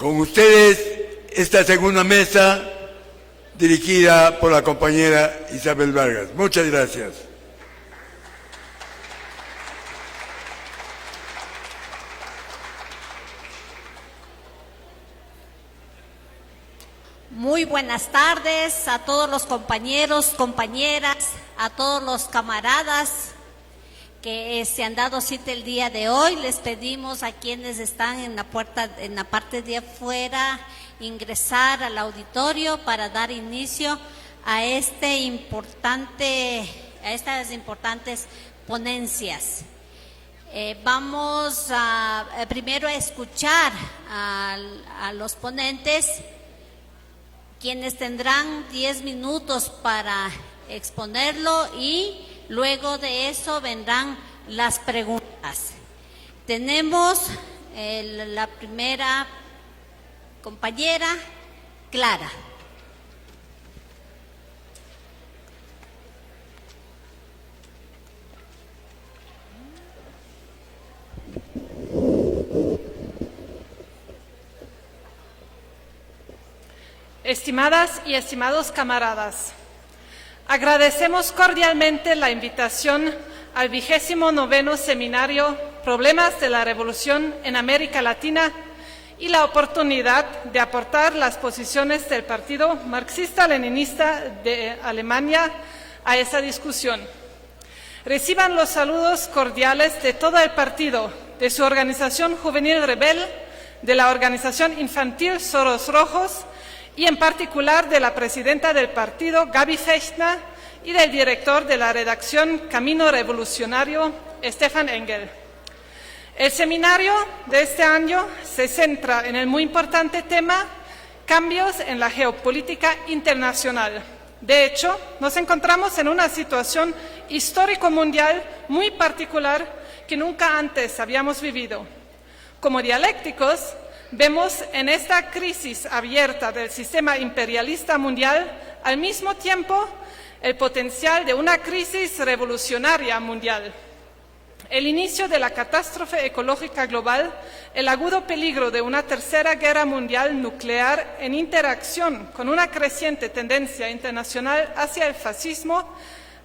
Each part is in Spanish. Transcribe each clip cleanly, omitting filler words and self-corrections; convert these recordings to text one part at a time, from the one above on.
Con ustedes, esta segunda mesa dirigida por la compañera Isabel Vargas. Muchas gracias. Muy buenas tardes a todos los compañeros, compañeras, a todos los camaradas que se han dado cita el día de hoy. Les pedimos a quienes están en la puerta, en la parte de afuera, ingresar al auditorio para dar inicio a estas importantes ponencias. Vamos primero a escuchar a los ponentes, quienes tendrán 10 minutos para exponerlo, y luego de eso vendrán las preguntas. Tenemos la primera compañera, Clara. Estimadas y estimados camaradas, agradecemos cordialmente la invitación al 29º Seminario Problemas de la Revolución en América Latina y la oportunidad de aportar las posiciones del Partido Marxista-Leninista de Alemania a esa discusión. Reciban los saludos cordiales de todo el partido, de su organización juvenil Rebel, de la organización infantil Zorros Rojos, y en particular de la presidenta del partido, Gaby Fechner, y del director de la redacción Camino Revolucionario, Stefan Engel. El seminario de este año se centra en el muy importante tema cambios en la geopolítica internacional. De hecho, nos encontramos en una situación histórico-mundial muy particular que nunca antes habíamos vivido. Como dialécticos, vemos en esta crisis abierta del sistema imperialista mundial al mismo tiempo el potencial de una crisis revolucionaria mundial. El inicio de la catástrofe ecológica global, el agudo peligro de una tercera guerra mundial nuclear en interacción con una creciente tendencia internacional hacia el fascismo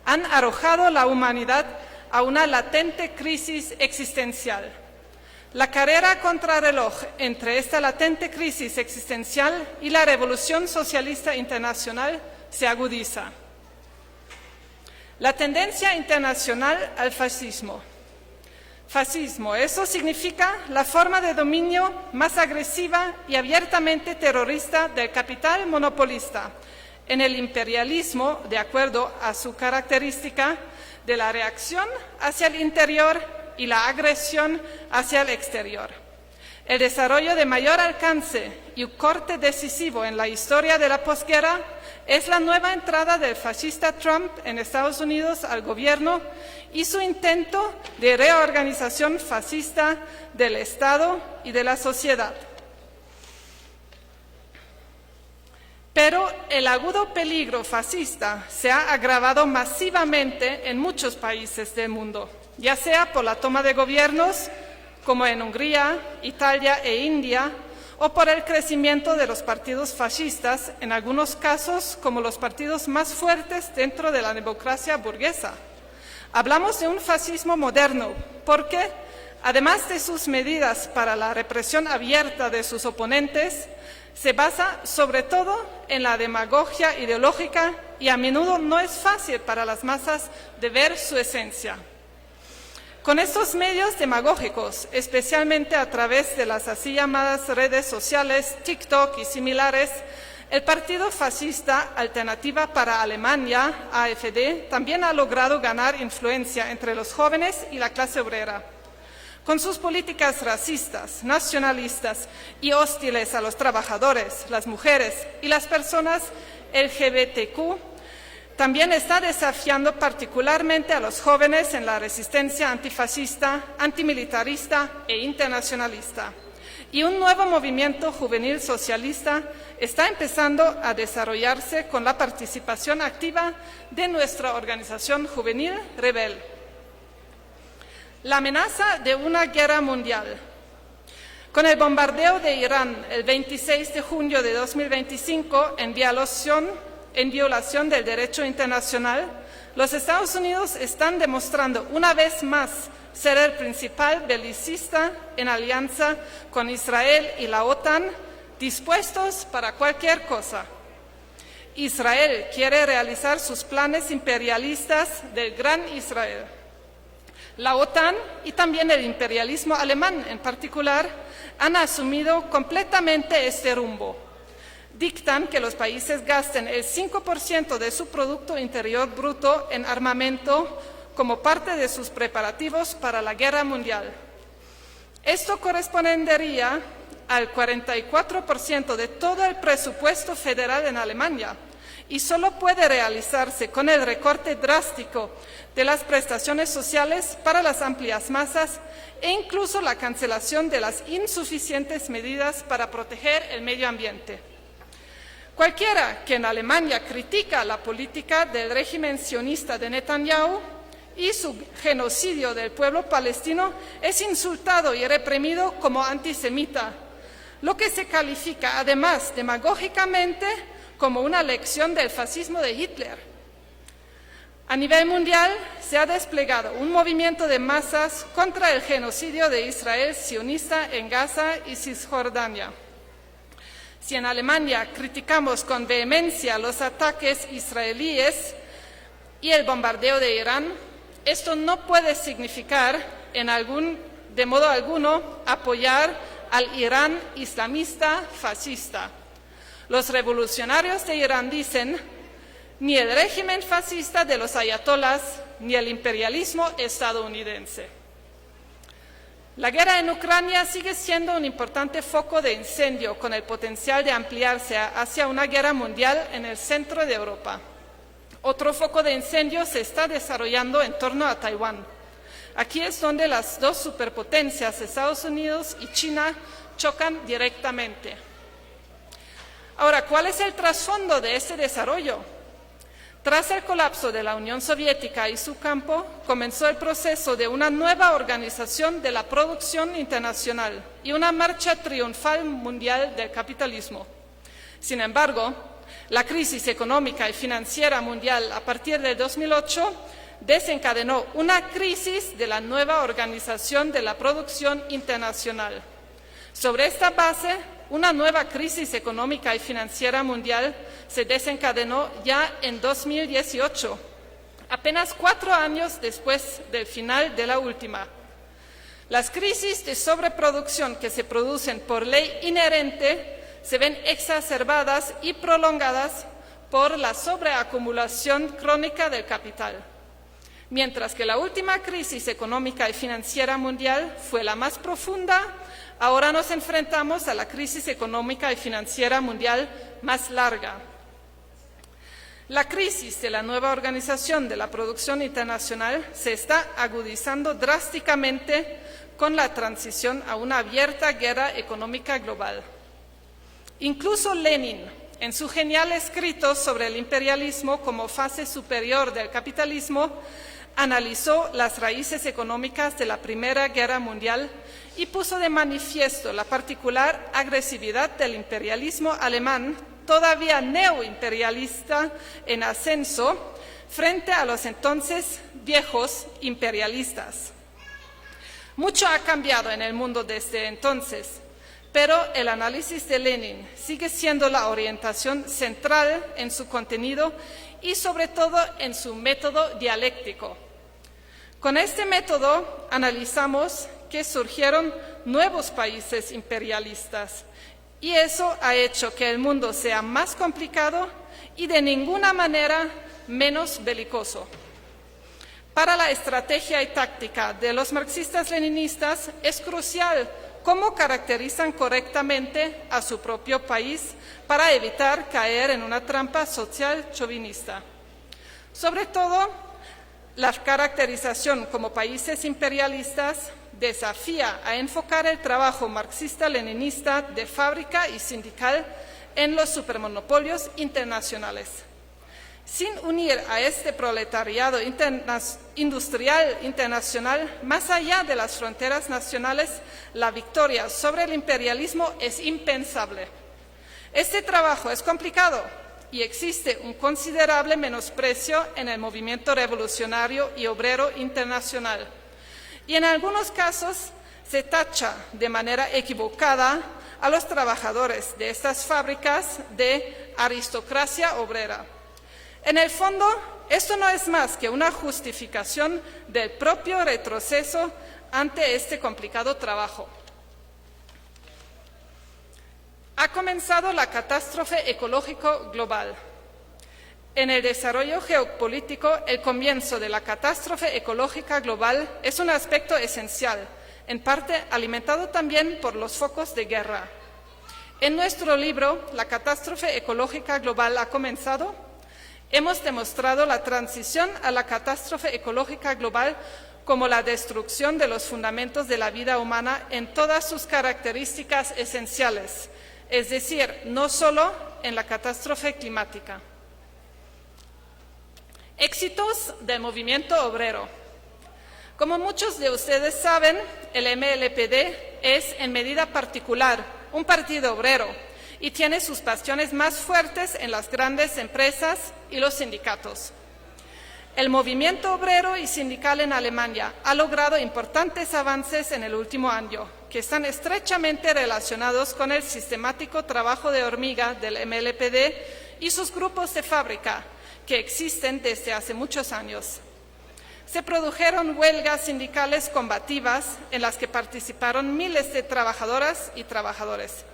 han arrojado a la humanidad a una latente crisis existencial. La carrera contrarreloj entre esta latente crisis existencial y la revolución socialista internacional se agudiza. La tendencia internacional al fascismo. Fascismo, eso significa la forma de dominio más agresiva y abiertamente terrorista del capital monopolista en el imperialismo, de acuerdo a su característica de la reacción hacia el interior y la agresión hacia el exterior. El desarrollo de mayor alcance y un corte decisivo en la historia de la posguerra es la nueva entrada del fascista Trump en Estados Unidos al gobierno y su intento de reorganización fascista del Estado y de la sociedad. Pero el agudo peligro fascista se ha agravado masivamente en muchos países del mundo, ya sea por la toma de gobiernos, como en Hungría, Italia e India, o por el crecimiento de los partidos fascistas, en algunos casos como los partidos más fuertes dentro de la democracia burguesa. Hablamos de un fascismo moderno, porque, además de sus medidas para la represión abierta de sus oponentes, se basa sobre todo en la demagogia ideológica y a menudo no es fácil para las masas de ver su esencia. Con estos medios demagógicos, especialmente a través de las así llamadas redes sociales, TikTok y similares, el partido fascista Alternativa para Alemania, AfD, también ha logrado ganar influencia entre los jóvenes y la clase obrera. Con sus políticas racistas, nacionalistas y hostiles a los trabajadores, las mujeres y las personas LGBTQ, también está desafiando particularmente a los jóvenes en la resistencia antifascista, antimilitarista e internacionalista. Y un nuevo movimiento juvenil socialista está empezando a desarrollarse con la participación activa de nuestra organización juvenil Rebel. La amenaza de una guerra mundial. Con el bombardeo de Irán el 26 de junio de 2025 en violación del derecho internacional, los Estados Unidos están demostrando una vez más ser el principal belicista en alianza con Israel y la OTAN, dispuestos para cualquier cosa. Israel quiere realizar sus planes imperialistas del Gran Israel. La OTAN y también el imperialismo alemán en particular han asumido completamente este rumbo. Dictan que los países gasten el 5% de su Producto Interior Bruto en armamento como parte de sus preparativos para la guerra mundial. Esto correspondería al 44% de todo el presupuesto federal en Alemania y solo puede realizarse con el recorte drástico de las prestaciones sociales para las amplias masas e incluso la cancelación de las insuficientes medidas para proteger el medio ambiente. Cualquiera que en Alemania critica la política del régimen sionista de Netanyahu y su genocidio del pueblo palestino es insultado y reprimido como antisemita, lo que se califica además demagógicamente como una lección del fascismo de Hitler. A nivel mundial se ha desplegado un movimiento de masas contra el genocidio de Israel sionista en Gaza y Cisjordania. Si en Alemania criticamos con vehemencia los ataques israelíes y el bombardeo de Irán, esto no puede significar de modo alguno apoyar al Irán islamista fascista. Los revolucionarios de Irán dicen: ni el régimen fascista de los ayatolás ni el imperialismo estadounidense. La guerra en Ucrania sigue siendo un importante foco de incendio con el potencial de ampliarse hacia una guerra mundial en el centro de Europa. Otro foco de incendio se está desarrollando en torno a Taiwán. Aquí es donde las dos superpotencias, Estados Unidos y China, chocan directamente. Ahora, ¿cuál es el trasfondo de este desarrollo? Tras el colapso de la Unión Soviética y su campo, comenzó el proceso de una nueva organización de la producción internacional y una marcha triunfal mundial del capitalismo. Sin embargo, la crisis económica y financiera mundial a partir de 2008 desencadenó una crisis de la nueva organización de la producción internacional. Sobre esta base, una nueva crisis económica y financiera mundial se desencadenó ya en 2018, apenas 4 años después del final de la última. Las crisis de sobreproducción que se producen por ley inherente se ven exacerbadas y prolongadas por la sobreacumulación crónica del capital. Mientras que la última crisis económica y financiera mundial fue la más profunda, ahora nos enfrentamos a la crisis económica y financiera mundial más larga. La crisis de la nueva organización de la producción internacional se está agudizando drásticamente con la transición a una abierta guerra económica global. Incluso Lenin, en su genial escrito sobre el imperialismo como fase superior del capitalismo, analizó las raíces económicas de la Primera Guerra Mundial y puso de manifiesto la particular agresividad del imperialismo alemán, todavía neoimperialista en ascenso, frente a los entonces viejos imperialistas. Mucho ha cambiado en el mundo desde entonces, pero el análisis de Lenin sigue siendo la orientación central en su contenido y sobre todo en su método dialéctico. Con este método analizamos que surgieron nuevos países imperialistas y eso ha hecho que el mundo sea más complicado y de ninguna manera menos belicoso. Para la estrategia y táctica de los marxistas-leninistas es crucial cómo caracterizan correctamente a su propio país para evitar caer en una trampa social chauvinista. Sobre todo, la caracterización como países imperialistas desafía a enfocar el trabajo marxista-leninista de fábrica y sindical en los supermonopolios internacionales. Sin unir a este proletariado industrial internacional más allá de las fronteras nacionales, la victoria sobre el imperialismo es impensable. Este trabajo es complicado y existe un considerable menosprecio en el movimiento revolucionario y obrero internacional. Y en algunos casos se tacha de manera equivocada a los trabajadores de estas fábricas de aristocracia obrera. En el fondo, esto no es más que una justificación del propio retroceso ante este complicado trabajo. Ha comenzado la catástrofe ecológica global. En el desarrollo geopolítico, el comienzo de la catástrofe ecológica global es un aspecto esencial, en parte alimentado también por los focos de guerra. En nuestro libro, La catástrofe ecológica global ha comenzado, hemos demostrado la transición a la catástrofe ecológica global como la destrucción de los fundamentos de la vida humana en todas sus características esenciales, es decir, no solo en la catástrofe climática. Éxitos del movimiento obrero. Como muchos de ustedes saben, el MLPD es en medida particular un partido obrero y tiene sus pasiones más fuertes en las grandes empresas y los sindicatos. El movimiento obrero y sindical en Alemania ha logrado importantes avances en el último año, que están estrechamente relacionados con el sistemático trabajo de hormiga del MLPD y sus grupos de fábrica, que existen desde hace muchos años. Se produjeron huelgas sindicales combativas en las que participaron miles de trabajadoras y trabajadores.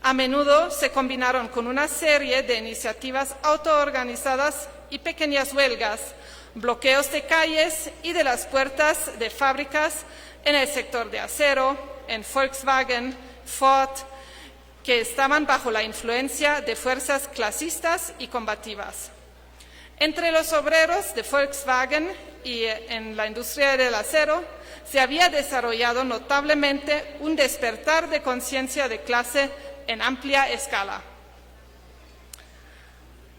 A menudo se combinaron con una serie de iniciativas autoorganizadas y pequeñas huelgas, bloqueos de calles y de las puertas de fábricas en el sector de acero, en Volkswagen, Ford, que estaban bajo la influencia de fuerzas clasistas y combativas. Entre los obreros de Volkswagen y en la industria del acero se había desarrollado notablemente un despertar de conciencia de clase en amplia escala.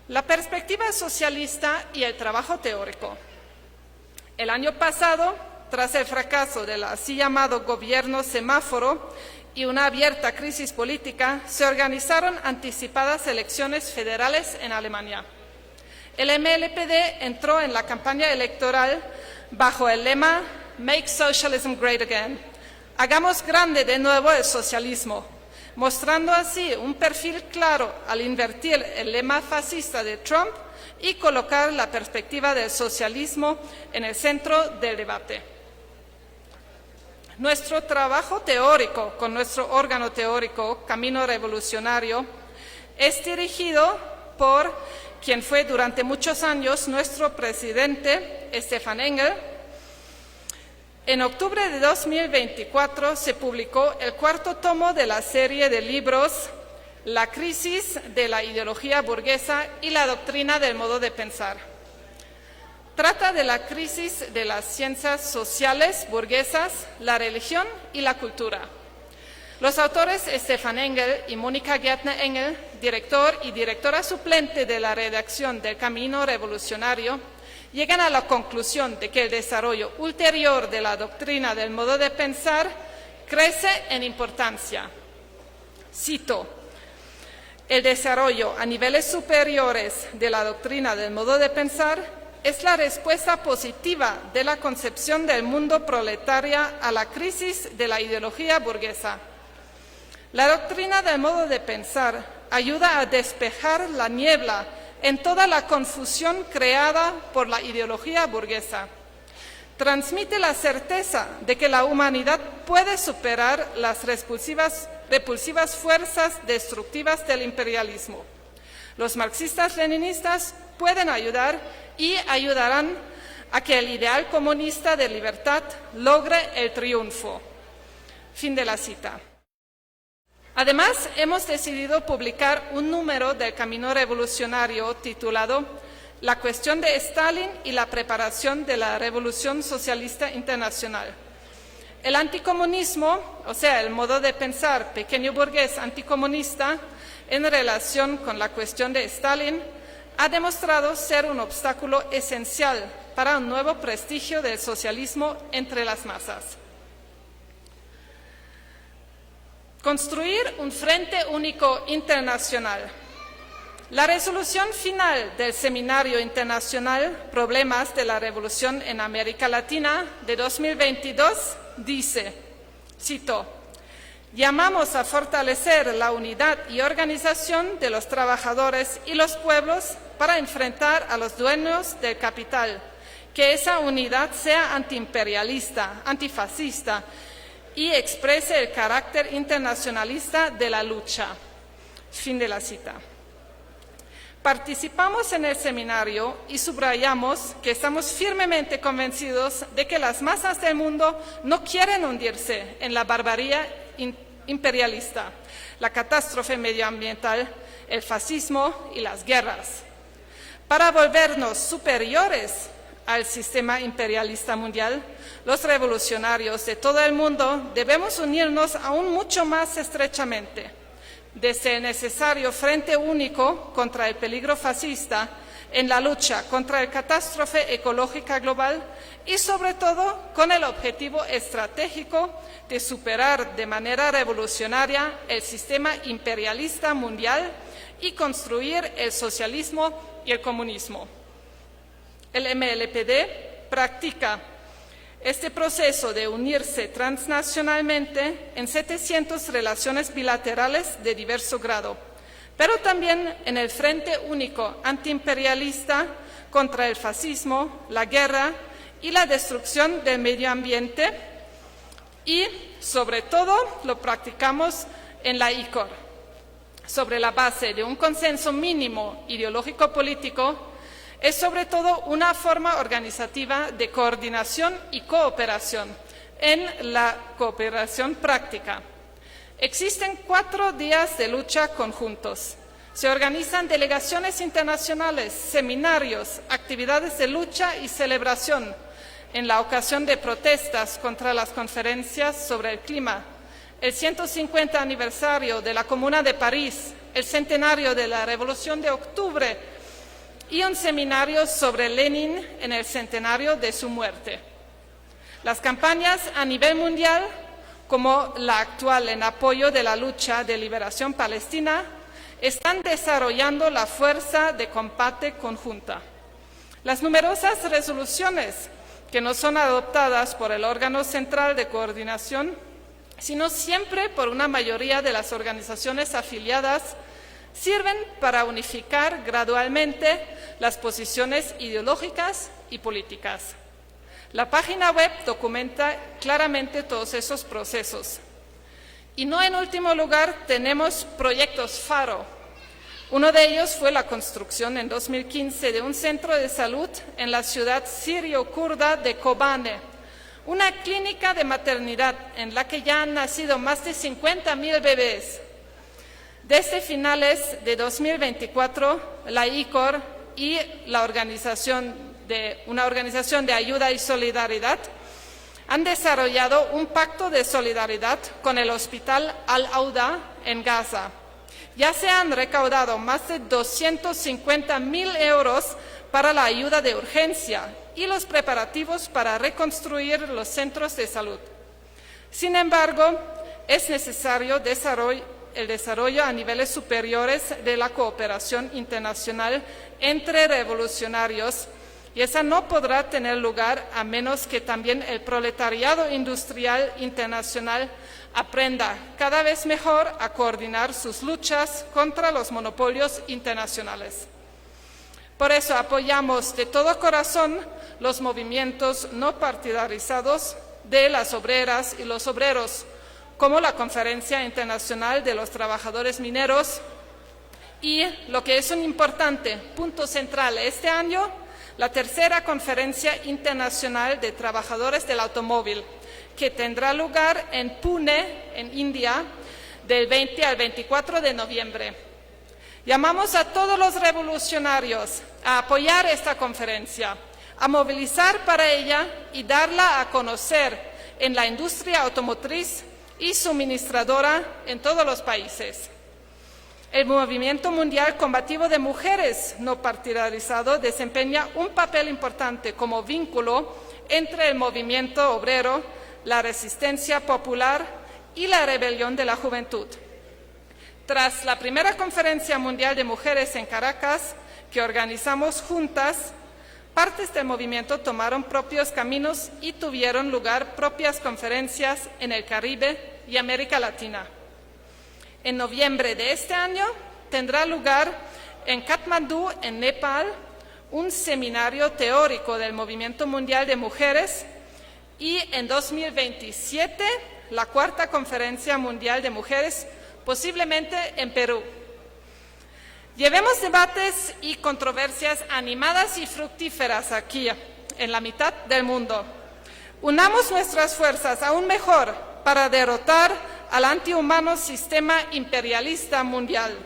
La perspectiva socialista y el trabajo teórico. El año pasado, tras el fracaso del así llamado gobierno semáforo y una abierta crisis política, se organizaron anticipadas elecciones federales en Alemania. El MLPD entró en la campaña electoral bajo el lema Make Socialism Great Again. Hagamos grande de nuevo el socialismo, mostrando así un perfil claro al invertir el lema fascista de Trump y colocar la perspectiva del socialismo en el centro del debate. Nuestro trabajo teórico con nuestro órgano teórico, Camino Revolucionario, es dirigido por quien fue durante muchos años nuestro presidente, Stefan Engel. En octubre de 2024 se publicó el cuarto tomo de la serie de libros La crisis de la ideología burguesa y la doctrina del modo de pensar. Trata de la crisis de las ciencias sociales burguesas, la religión y la cultura. Los autores Stefan Engel y Mónica Gärtner Engel, director y directora suplente de la redacción del Camino Revolucionario, llegan a la conclusión de que el desarrollo ulterior de la doctrina del modo de pensar crece en importancia. Cito: el desarrollo a niveles superiores de la doctrina del modo de pensar es la respuesta positiva de la concepción del mundo proletaria a la crisis de la ideología burguesa. La doctrina del modo de pensar ayuda a despejar la niebla en toda la confusión creada por la ideología burguesa. Transmite la certeza de que la humanidad puede superar las repulsivas fuerzas destructivas del imperialismo. Los marxistas-leninistas pueden ayudar y ayudarán a que el ideal comunista de libertad logre el triunfo. Fin de la cita. Además, hemos decidido publicar un número del Camino Revolucionario titulado La cuestión de Stalin y la preparación de la Revolución Socialista Internacional. El anticomunismo, o sea, el modo de pensar pequeño burgués anticomunista en relación con la cuestión de Stalin, ha demostrado ser un obstáculo esencial para un nuevo prestigio del socialismo entre las masas. Construir un frente único internacional. La resolución final del Seminario Internacional Problemas de la Revolución en América Latina de 2022 dice, cito, llamamos a fortalecer la unidad y organización de los trabajadores y los pueblos para enfrentar a los dueños del capital, que esa unidad sea antiimperialista, antifascista y exprese el carácter internacionalista de la lucha. Fin de la cita. Participamos en el seminario y subrayamos que estamos firmemente convencidos de que las masas del mundo no quieren hundirse en la barbarie imperialista, la catástrofe medioambiental, el fascismo y las guerras. Para volvernos superiores al sistema imperialista mundial, los revolucionarios de todo el mundo debemos unirnos aún mucho más estrechamente. Desde el necesario frente único contra el peligro fascista, en la lucha contra la catástrofe ecológica global y sobre todo con el objetivo estratégico de superar de manera revolucionaria el sistema imperialista mundial y construir el socialismo y el comunismo. El MLPD practica este proceso de unirse transnacionalmente en 700 relaciones bilaterales de diverso grado, pero también en el Frente Único Antiimperialista contra el fascismo, la guerra y la destrucción del medio ambiente y, sobre todo, lo practicamos en la ICOR, sobre la base de un consenso mínimo ideológico-político. Es sobre todo una forma organizativa de coordinación y cooperación en la cooperación práctica. Existen 4 días de lucha conjuntos. Se organizan delegaciones internacionales, seminarios, actividades de lucha y celebración en la ocasión de protestas contra las conferencias sobre el clima, el 150 aniversario de la Comuna de París, el centenario de la Revolución de Octubre y un seminario sobre Lenin en el centenario de su muerte. Las campañas a nivel mundial, como la actual en apoyo de la lucha de liberación palestina, están desarrollando la fuerza de combate conjunta. Las numerosas resoluciones que no son adoptadas por el órgano central de coordinación, sino siempre por una mayoría de las organizaciones afiliadas, sirven para unificar gradualmente las posiciones ideológicas y políticas. La página web documenta claramente todos esos procesos. Y no en último lugar, tenemos proyectos Faro. Uno de ellos fue la construcción en 2015 de un centro de salud en la ciudad sirio-kurda de Kobane, una clínica de maternidad en la que ya han nacido más de 50.000 bebés. Desde finales de 2024, la ICOR y una organización de ayuda y solidaridad han desarrollado un pacto de solidaridad con el Hospital Al-Auda en Gaza. Ya se han recaudado más de 250.000 euros para la ayuda de urgencia y los preparativos para reconstruir los centros de salud. Sin embargo, es necesario el desarrollo a niveles superiores de la cooperación internacional entre revolucionarios, y esa no podrá tener lugar a menos que también el proletariado industrial internacional aprenda cada vez mejor a coordinar sus luchas contra los monopolios internacionales. Por eso apoyamos de todo corazón los movimientos no partidarizados de las obreras y los obreros, como la Conferencia Internacional de los Trabajadores Mineros y, lo que es un importante punto central este año, la tercera Conferencia Internacional de Trabajadores del Automóvil, que tendrá lugar en Pune, en India, del 20 al 24 de noviembre. Llamamos a todos los revolucionarios a apoyar esta conferencia, a movilizar para ella y darla a conocer en la industria automotriz y suministradora en todos los países. El movimiento mundial combativo de mujeres no partidarizado desempeña un papel importante como vínculo entre el movimiento obrero, la resistencia popular y la rebelión de la juventud. Tras la primera Conferencia Mundial de Mujeres en Caracas, que organizamos juntas, partes del movimiento tomaron propios caminos y tuvieron lugar propias conferencias en el Caribe y América Latina. En noviembre de este año tendrá lugar en Katmandú, en Nepal, un seminario teórico del Movimiento Mundial de Mujeres y en 2027 la cuarta Conferencia Mundial de Mujeres, posiblemente en Perú. Llevemos debates y controversias animadas y fructíferas aquí, en la mitad del mundo. Unamos nuestras fuerzas aún mejor para derrotar al antihumano sistema imperialista mundial.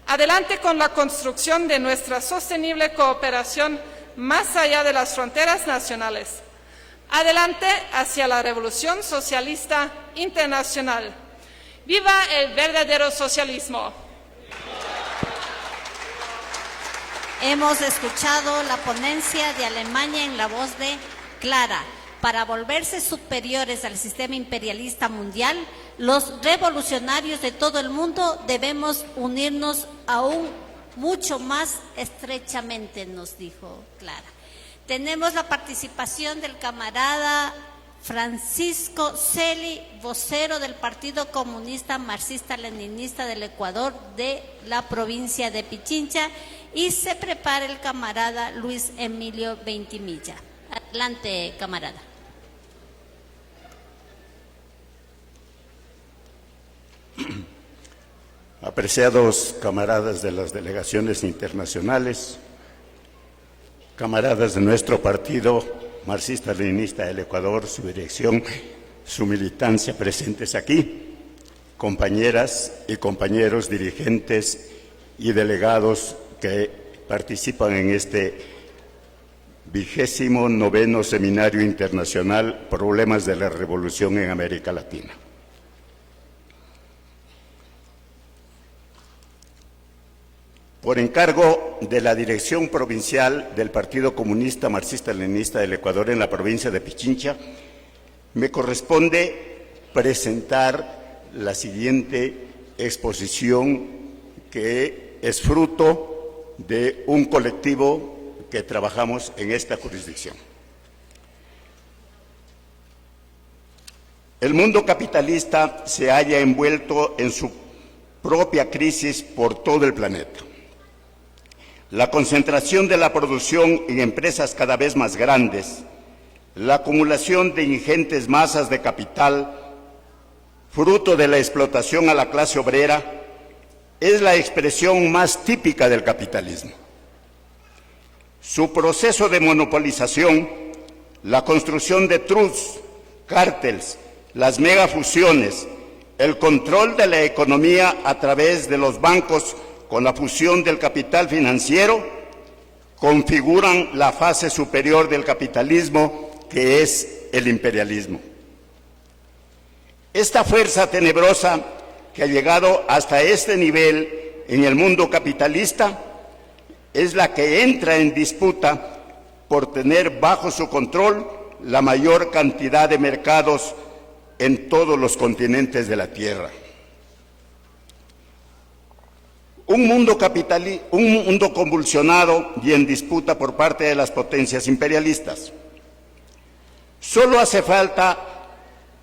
Adelante con la construcción de nuestra sostenible cooperación más allá de las fronteras nacionales. Adelante hacia la revolución socialista internacional. ¡Viva el verdadero socialismo! Hemos escuchado la ponencia de Alemania en la voz de Clara. Para volverse superiores al sistema imperialista mundial, los revolucionarios de todo el mundo debemos unirnos aún mucho más estrechamente, nos dijo Clara. Tenemos la participación del camarada Francisco Celi, vocero del Partido Comunista Marxista-Leninista del Ecuador de la provincia de Pichincha, y se prepara el camarada Luis Emilio Ventimilla. Adelante, camarada. Apreciados camaradas de las delegaciones internacionales, camaradas de nuestro partido marxista-leninista del Ecuador, su dirección, su militancia presentes aquí, compañeras y compañeros dirigentes y delegados que participan en este 29º Seminario Internacional Problemas de la Revolución en América Latina. Por encargo de la Dirección Provincial del Partido Comunista Marxista-Leninista del Ecuador en la provincia de Pichincha, me corresponde presentar la siguiente exposición, que es fruto de un colectivo que trabajamos en esta jurisdicción. El mundo capitalista se halla envuelto en su propia crisis por todo el planeta. La concentración de la producción en empresas cada vez más grandes, la acumulación de ingentes masas de capital, fruto de la explotación a la clase obrera, es la expresión más típica del capitalismo. Su proceso de monopolización, la construcción de trusts, cárteles, las megafusiones, el control de la economía a través de los bancos con la fusión del capital financiero, configuran la fase superior del capitalismo, que es el imperialismo. Esta fuerza tenebrosa que ha llegado hasta este nivel en el mundo capitalista es la que entra en disputa por tener bajo su control la mayor cantidad de mercados en todos los continentes de la Tierra. Un mundo convulsionado y en disputa por parte de las potencias imperialistas. Solo hace falta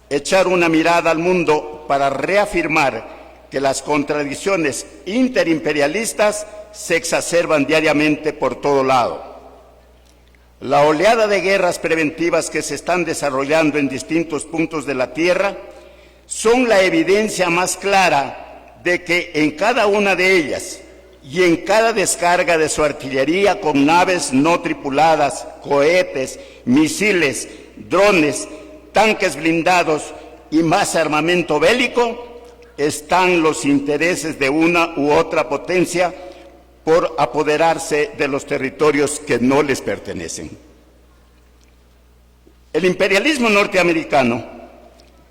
echar una mirada al mundo para reafirmar que las contradicciones interimperialistas se exacerban diariamente por todo lado. La oleada de guerras preventivas que se están desarrollando en distintos puntos de la Tierra son la evidencia más clara de que en cada una de ellas y en cada descarga de su artillería con naves no tripuladas, cohetes, misiles, drones, tanques blindados y más armamento bélico, están los intereses de una u otra potencia por apoderarse de los territorios que no les pertenecen. El imperialismo norteamericano,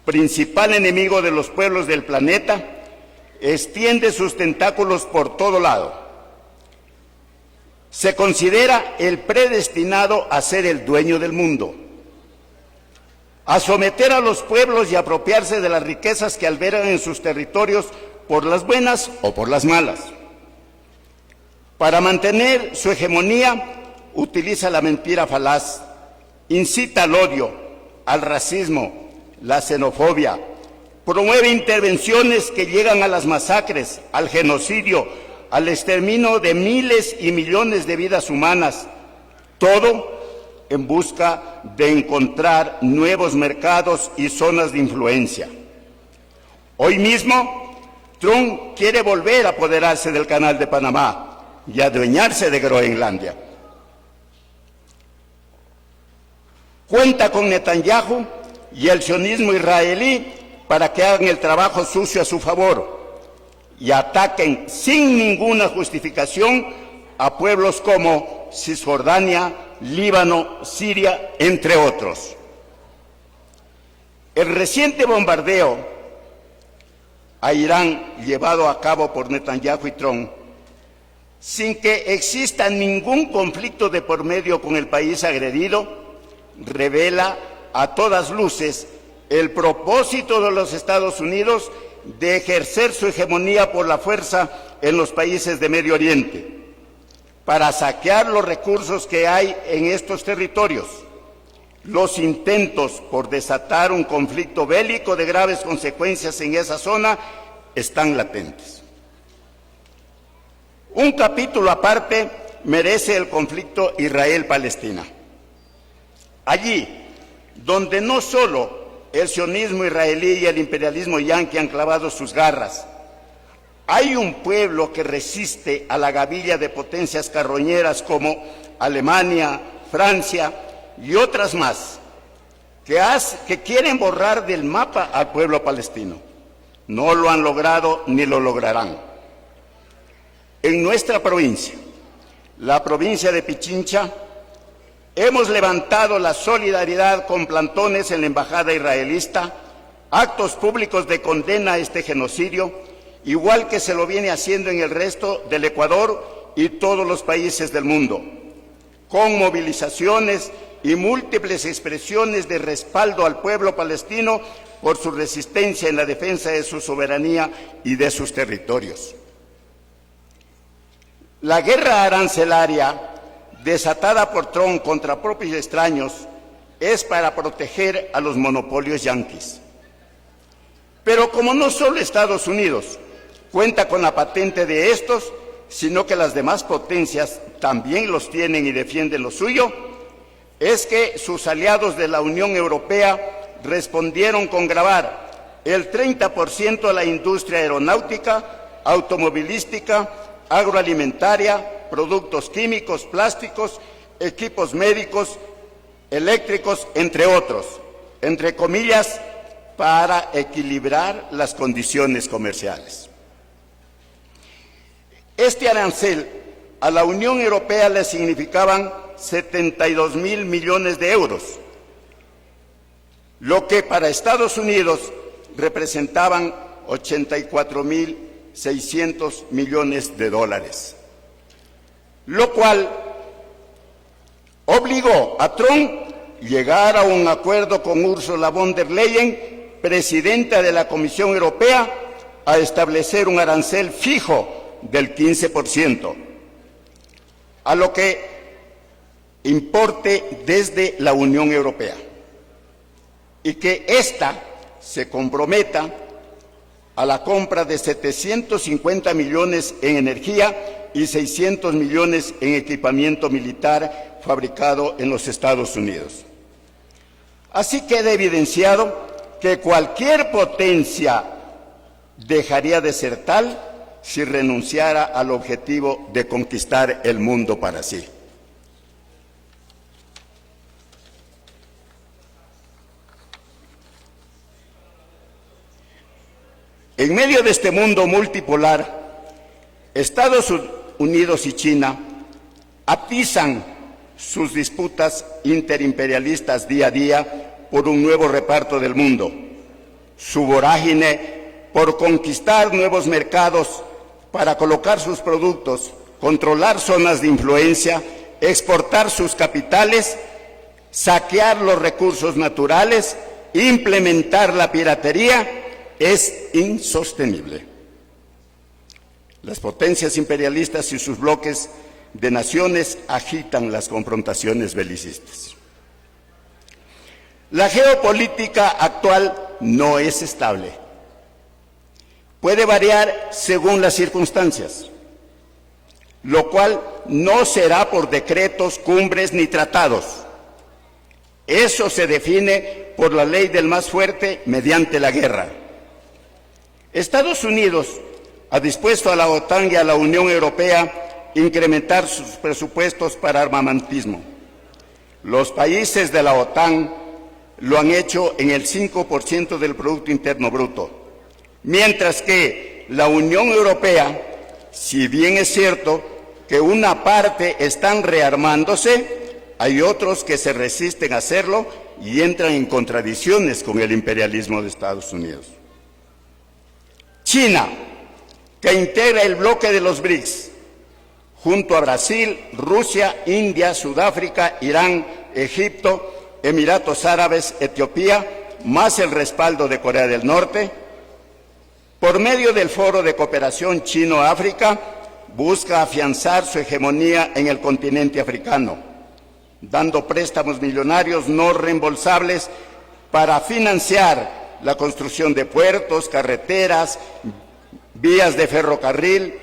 principal enemigo de los pueblos del planeta, extiende sus tentáculos por todo lado. Se considera el predestinado a ser el dueño del mundo, a someter a los pueblos y apropiarse de las riquezas que albergan en sus territorios por las buenas o por las malas. Para mantener su hegemonía, utiliza la mentira falaz, incita al odio, al racismo, la xenofobia, promueve intervenciones que llegan a las masacres, al genocidio, al exterminio de miles y millones de vidas humanas, todo en busca de encontrar nuevos mercados y zonas de influencia. Hoy mismo, Trump quiere volver a apoderarse del Canal de Panamá y adueñarse de Groenlandia. Cuenta con Netanyahu y el sionismo israelí para que hagan el trabajo sucio a su favor y ataquen sin ninguna justificación a pueblos como Cisjordania, Líbano, Siria, entre otros. El reciente bombardeo a Irán llevado a cabo por Netanyahu y Trump, sin que exista ningún conflicto de por medio con el país agredido, revela a todas luces el propósito de los Estados Unidos de ejercer su hegemonía por la fuerza en los países de Medio Oriente, para saquear los recursos que hay en estos territorios. Los intentos por desatar un conflicto bélico de graves consecuencias en esa zona están latentes. Un capítulo aparte merece el conflicto Israel-Palestina. Allí, donde no solo el sionismo israelí y el imperialismo yanqui han clavado sus garras, hay un pueblo que resiste a la gavilla de potencias carroñeras como Alemania, Francia y otras más, que quieren borrar del mapa al pueblo palestino. No lo han logrado ni lo lograrán. En nuestra provincia, la provincia de Pichincha, hemos levantado la solidaridad con plantones en la embajada israelista, actos públicos de condena a este genocidio, igual que se lo viene haciendo en el resto del Ecuador y todos los países del mundo, con movilizaciones y múltiples expresiones de respaldo al pueblo palestino por su resistencia en la defensa de su soberanía y de sus territorios. La guerra arancelaria desatada por Trump contra propios extraños es para proteger a los monopolios yanquis. Pero como no solo Estados Unidos cuenta con la patente de estos, sino que las demás potencias también los tienen y defienden lo suyo, es que sus aliados de la Unión Europea respondieron con gravar el 30% de la industria aeronáutica, automovilística, agroalimentaria, productos químicos, plásticos, equipos médicos, eléctricos, entre otros, entre comillas, para equilibrar las condiciones comerciales. Este arancel a la Unión Europea le significaban 72.000 millones de euros, lo que para Estados Unidos representaban 84.600 millones de dólares, lo cual obligó a Trump a llegar a un acuerdo con Ursula von der Leyen, presidenta de la Comisión Europea, a establecer un arancel fijo del 15%, a lo que importe desde la Unión Europea, y que ésta se comprometa a la compra de 750 millones en energía y 600 millones en equipamiento militar fabricado en los Estados Unidos. Así queda evidenciado que cualquier potencia dejaría de ser tal si renunciara al objetivo de conquistar el mundo para sí. En medio de este mundo multipolar, Estados Unidos y China atizan sus disputas interimperialistas día a día por un nuevo reparto del mundo. Su vorágine por conquistar nuevos mercados para colocar sus productos, controlar zonas de influencia, exportar sus capitales, saquear los recursos naturales, implementar la piratería, es insostenible. Las potencias imperialistas y sus bloques de naciones agitan las confrontaciones belicistas. La geopolítica actual no es estable. Puede variar según las circunstancias, lo cual no será por decretos, cumbres ni tratados. Eso se define por la ley del más fuerte mediante la guerra. Estados Unidos ha dispuesto a la OTAN y a la Unión Europea incrementar sus presupuestos para armamentismo. Los países de la OTAN lo han hecho en el 5% del Producto Interno Bruto, mientras que la Unión Europea, si bien es cierto que una parte están rearmándose, hay otros que se resisten a hacerlo y entran en contradicciones con el imperialismo de Estados Unidos. China, que integra el bloque de los BRICS, junto a Brasil, Rusia, India, Sudáfrica, Irán, Egipto, Emiratos Árabes, Etiopía, más el respaldo de Corea del Norte, por medio del Foro de Cooperación Chino-África, busca afianzar su hegemonía en el continente africano, dando préstamos millonarios no reembolsables para financiar la construcción de puertos, carreteras, vías de ferrocarril,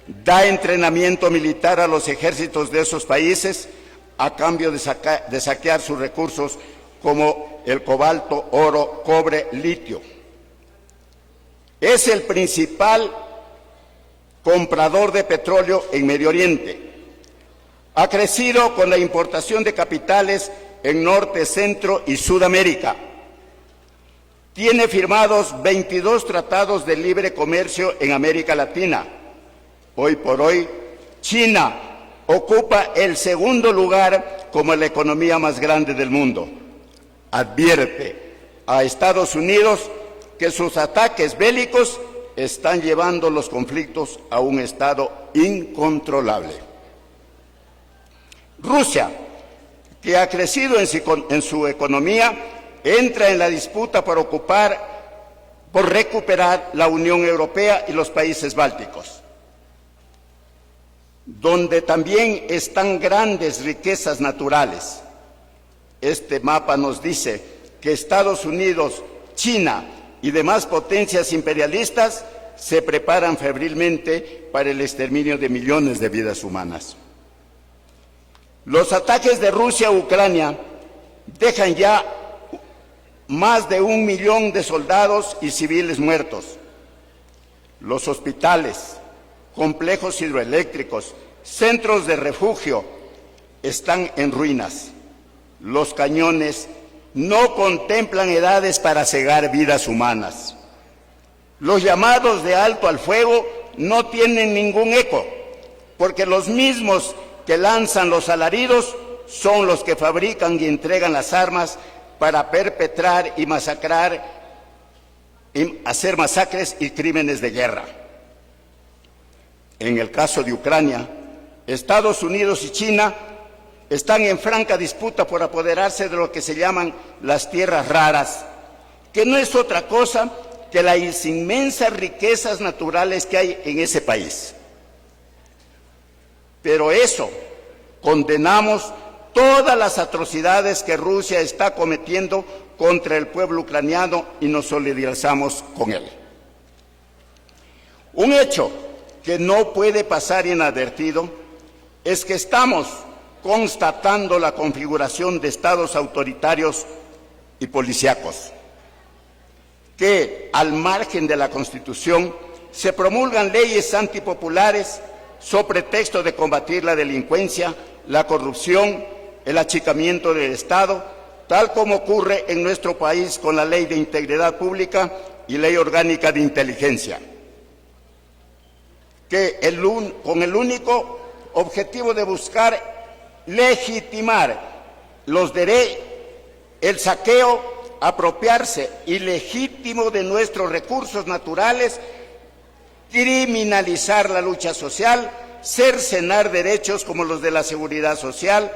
da entrenamiento militar a los ejércitos de esos países a cambio de saquear sus recursos como el cobalto, oro, cobre, litio. Es el principal comprador de petróleo en Medio Oriente. Ha crecido con la importación de capitales en Norte, Centro y Sudamérica. Tiene firmados 22 tratados de libre comercio en América Latina. Hoy por hoy, China ocupa el segundo lugar como la economía más grande del mundo. Advierte a Estados Unidos que sus ataques bélicos están llevando los conflictos a un estado incontrolable. Rusia, que ha crecido en su economía, entra en la disputa por recuperar la Unión Europea y los países bálticos, donde también están grandes riquezas naturales. Este mapa nos dice que Estados Unidos, China y demás potencias imperialistas se preparan febrilmente para el exterminio de millones de vidas humanas. Los ataques de Rusia a Ucrania dejan ya más de 1 millón de soldados y civiles muertos. Los hospitales, complejos hidroeléctricos, centros de refugio están en ruinas. Los cañones no contemplan edades para cegar vidas humanas. Los llamados de alto al fuego no tienen ningún eco, porque los mismos que lanzan los alaridos son los que fabrican y entregan las armas para perpetrar y masacrar, hacer masacres y crímenes de guerra. En el caso de Ucrania, Estados Unidos y China están en franca disputa por apoderarse de lo que se llaman las tierras raras, que no es otra cosa que las inmensas riquezas naturales que hay en ese país. Pero eso, condenamos todas las atrocidades que Rusia está cometiendo contra el pueblo ucraniano y nos solidarizamos con él. Un hecho que no puede pasar inadvertido es que estamos constatando la configuración de estados autoritarios y policíacos, que al margen de la Constitución se promulgan leyes antipopulares sobre pretexto de combatir la delincuencia, la corrupción, el achicamiento del Estado, tal como ocurre en nuestro país con la Ley de Integridad Pública y Ley Orgánica de Inteligencia, que con el único objetivo de buscar legitimar el saqueo apropiarse ilegítimo de nuestros recursos naturales, criminalizar la lucha social, cercenar derechos como los de la seguridad social,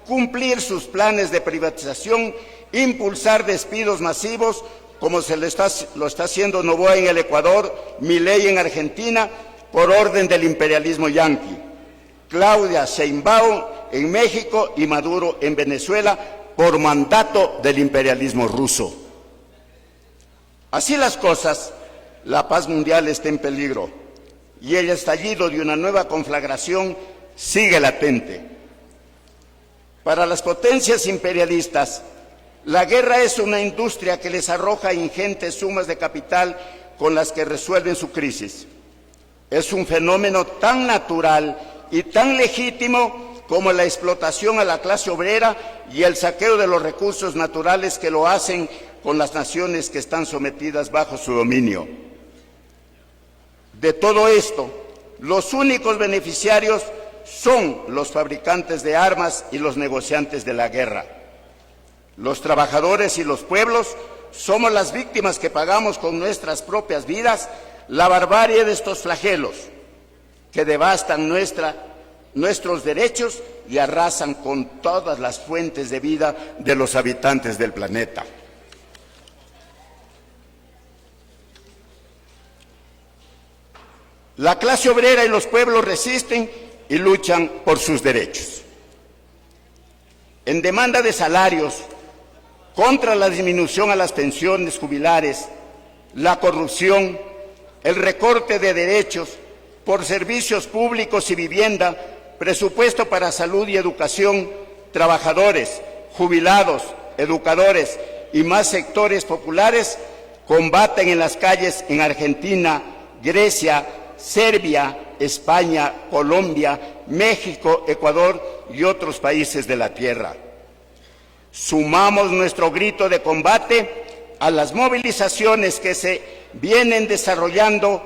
cumplir sus planes de privatización, impulsar despidos masivos como lo está haciendo Noboa en el Ecuador, Milei en Argentina, por orden del imperialismo yanqui, Claudia Sheinbaum en México y Maduro en Venezuela por mandato del imperialismo ruso. Así las cosas, la paz mundial está en peligro y el estallido de una nueva conflagración sigue latente. Para las potencias imperialistas, la guerra es una industria que les arroja ingentes sumas de capital con las que resuelven su crisis. Es un fenómeno tan natural y tan legítimo como la explotación a la clase obrera y el saqueo de los recursos naturales que lo hacen con las naciones que están sometidas bajo su dominio. De todo esto, los únicos beneficiarios son los fabricantes de armas y los negociantes de la guerra. Los trabajadores y los pueblos somos las víctimas que pagamos con nuestras propias vidas la barbarie de estos flagelos que devastan nuestros derechos y arrasan con todas las fuentes de vida de los habitantes del planeta. La clase obrera y los pueblos resisten y luchan por sus derechos. En demanda de salarios, contra la disminución a las pensiones jubilares, la corrupción, el recorte de derechos por servicios públicos y vivienda, presupuesto para salud y educación, trabajadores, jubilados, educadores y más sectores populares combaten en las calles en Argentina, Grecia, Serbia, España, Colombia, México, Ecuador y otros países de la tierra. Sumamos nuestro grito de combate a las movilizaciones que se vienen desarrollando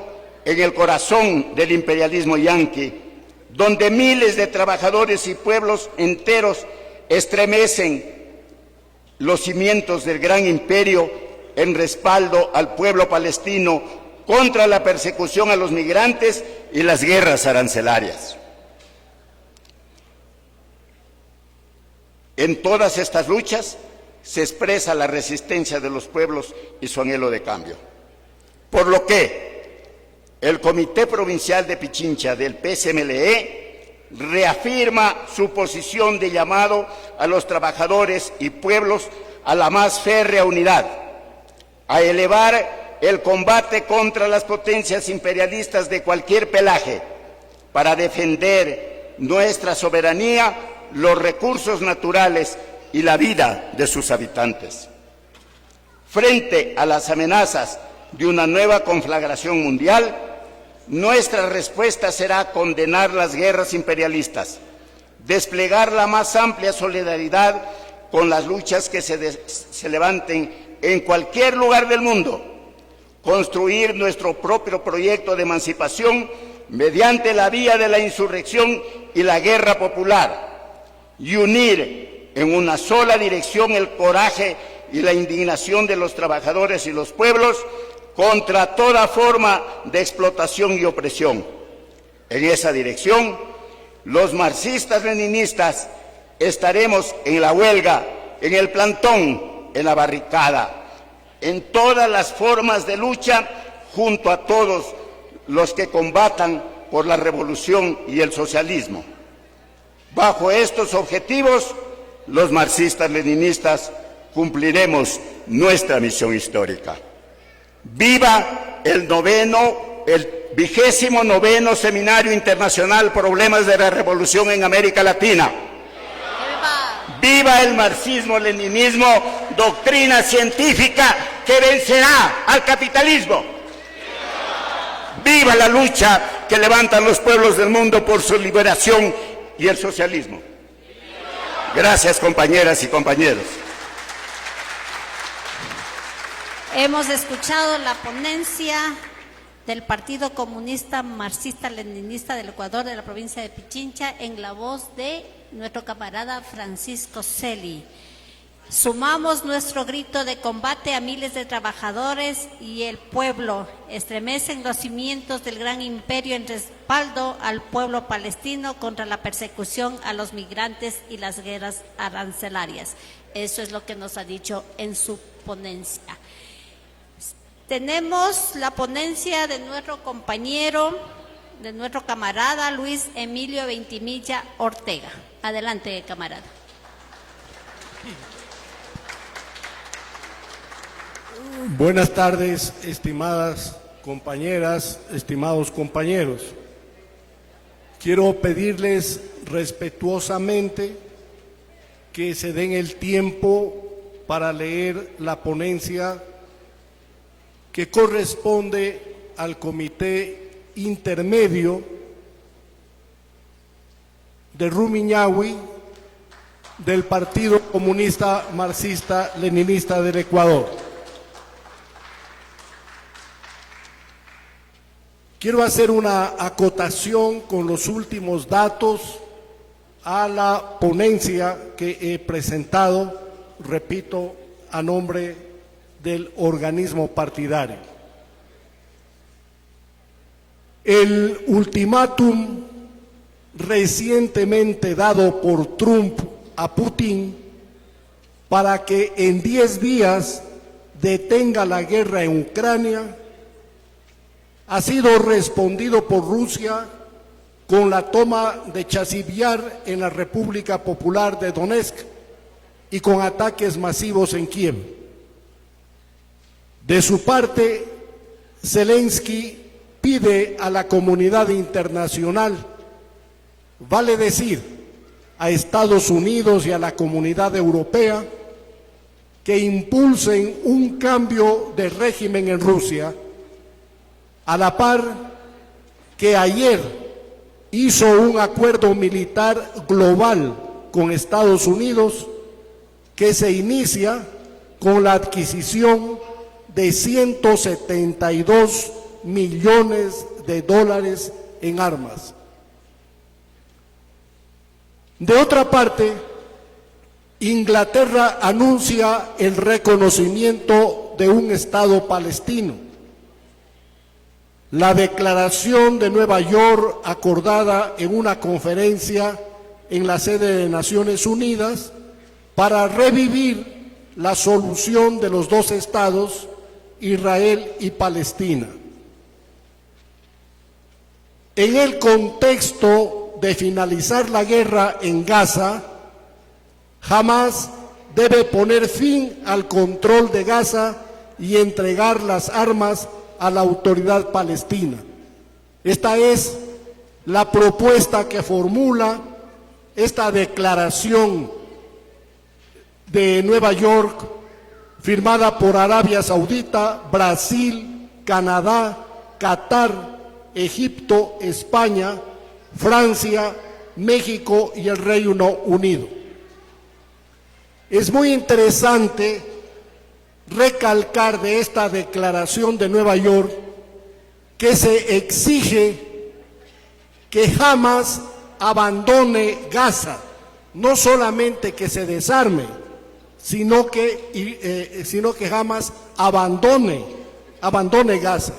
en el corazón del imperialismo yanqui, donde miles de trabajadores y pueblos enteros estremecen los cimientos del gran imperio en respaldo al pueblo palestino contra la persecución a los migrantes y las guerras arancelarias. En todas estas luchas se expresa la resistencia de los pueblos y su anhelo de cambio. Por lo que el Comité Provincial de Pichincha del PSMLE reafirma su posición de llamado a los trabajadores y pueblos a la más férrea unidad, a elevar el combate contra las potencias imperialistas de cualquier pelaje para defender nuestra soberanía, los recursos naturales y la vida de sus habitantes. Frente a las amenazas de una nueva conflagración mundial, nuestra respuesta será condenar las guerras imperialistas, desplegar la más amplia solidaridad con las luchas que se levanten en cualquier lugar del mundo, construir nuestro propio proyecto de emancipación mediante la vía de la insurrección y la guerra popular, y unir en una sola dirección el coraje y la indignación de los trabajadores y los pueblos contra toda forma de explotación y opresión. En esa dirección, los marxistas-leninistas estaremos en la huelga, en el plantón, en la barricada, en todas las formas de lucha, junto a todos los que combatan por la revolución y el socialismo. Bajo estos objetivos, los marxistas-leninistas cumpliremos nuestra misión histórica. ¡Viva el 29º Seminario Internacional Problemas de la Revolución en América Latina! ¡Viva el marxismo-leninismo, doctrina científica que vencerá al capitalismo! ¡Viva la lucha que levantan los pueblos del mundo por su liberación y el socialismo! Gracias, compañeras y compañeros. Hemos escuchado la ponencia del Partido Comunista Marxista-Leninista del Ecuador de la provincia de Pichincha en la voz de nuestro camarada Francisco Celi. Sumamos nuestro grito de combate a miles de trabajadores y el pueblo. Estremecen los cimientos del gran imperio en respaldo al pueblo palestino contra la persecución a los migrantes y las guerras arancelarias. Eso es lo que nos ha dicho en su ponencia. Tenemos la ponencia de nuestro compañero, de nuestro camarada Luis Emilio Ventimilla Ortega. Adelante, camarada. Buenas tardes, estimadas compañeras, estimados compañeros. Quiero pedirles respetuosamente que se den el tiempo para leer la ponencia que corresponde al Comité Intermedio de Rumiñahui del Partido Comunista Marxista-Leninista del Ecuador. Quiero hacer una acotación con los últimos datos a la ponencia que he presentado, repito, a nombre del organismo partidario. El ultimátum recientemente dado por Trump a Putin para que en 10 días detenga la guerra en Ucrania ha sido respondido por Rusia con la toma de Chasiv-Yar en la República Popular de Donetsk y con ataques masivos en Kiev. De su parte, Zelensky pide a la comunidad internacional, vale decir, a Estados Unidos y a la comunidad europea, que impulsen un cambio de régimen en Rusia, a la par que ayer hizo un acuerdo militar global con Estados Unidos que se inicia con la adquisición de 172 millones de dólares en armas. De otra parte, Inglaterra anuncia el reconocimiento de un Estado palestino. La declaración de Nueva York, acordada en una conferencia en la sede de Naciones Unidas para revivir la solución de los dos estados, Israel y Palestina. En el contexto de finalizar la guerra en Gaza, Hamás debe poner fin al control de Gaza y entregar las armas a la autoridad palestina. Esta es la propuesta que formula esta declaración de Nueva York, firmada por Arabia Saudita, Brasil, Canadá, Qatar, Egipto, España, Francia, México y el Reino Unido. Es muy interesante recalcar de esta declaración de Nueva York que se exige que Hamás abandone Gaza, no solamente que se desarme, sino que Hamás abandone Gaza.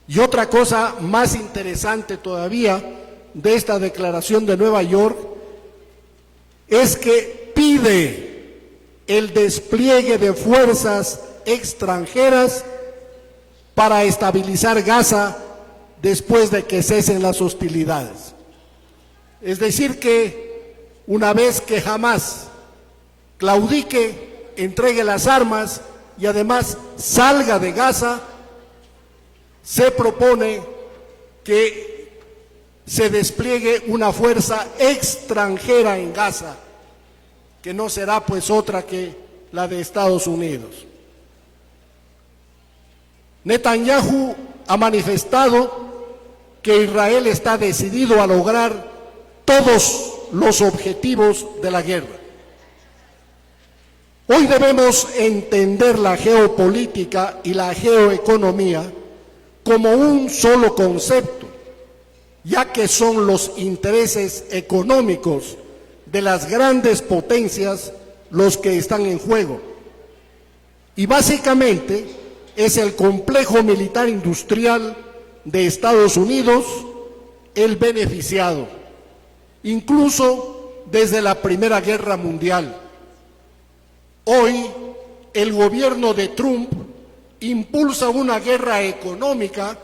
Y otra cosa más interesante todavía de esta declaración de Nueva York es que pide el despliegue de fuerzas extranjeras para estabilizar Gaza después de que cesen las hostilidades. Es decir que una vez que Hamás claudique, entregue las armas y además salga de Gaza, se propone que se despliegue una fuerza extranjera en Gaza, que no será pues otra que la de Estados Unidos. Netanyahu ha manifestado que Israel está decidido a lograr todos los objetivos de la guerra. Hoy debemos entender la geopolítica y la geoeconomía como un solo concepto, ya que son los intereses económicos de las grandes potencias los que están en juego. Y básicamente es el complejo militar industrial de Estados Unidos el beneficiado, incluso desde la Primera Guerra Mundial. Hoy, el gobierno de Trump impulsa una guerra económica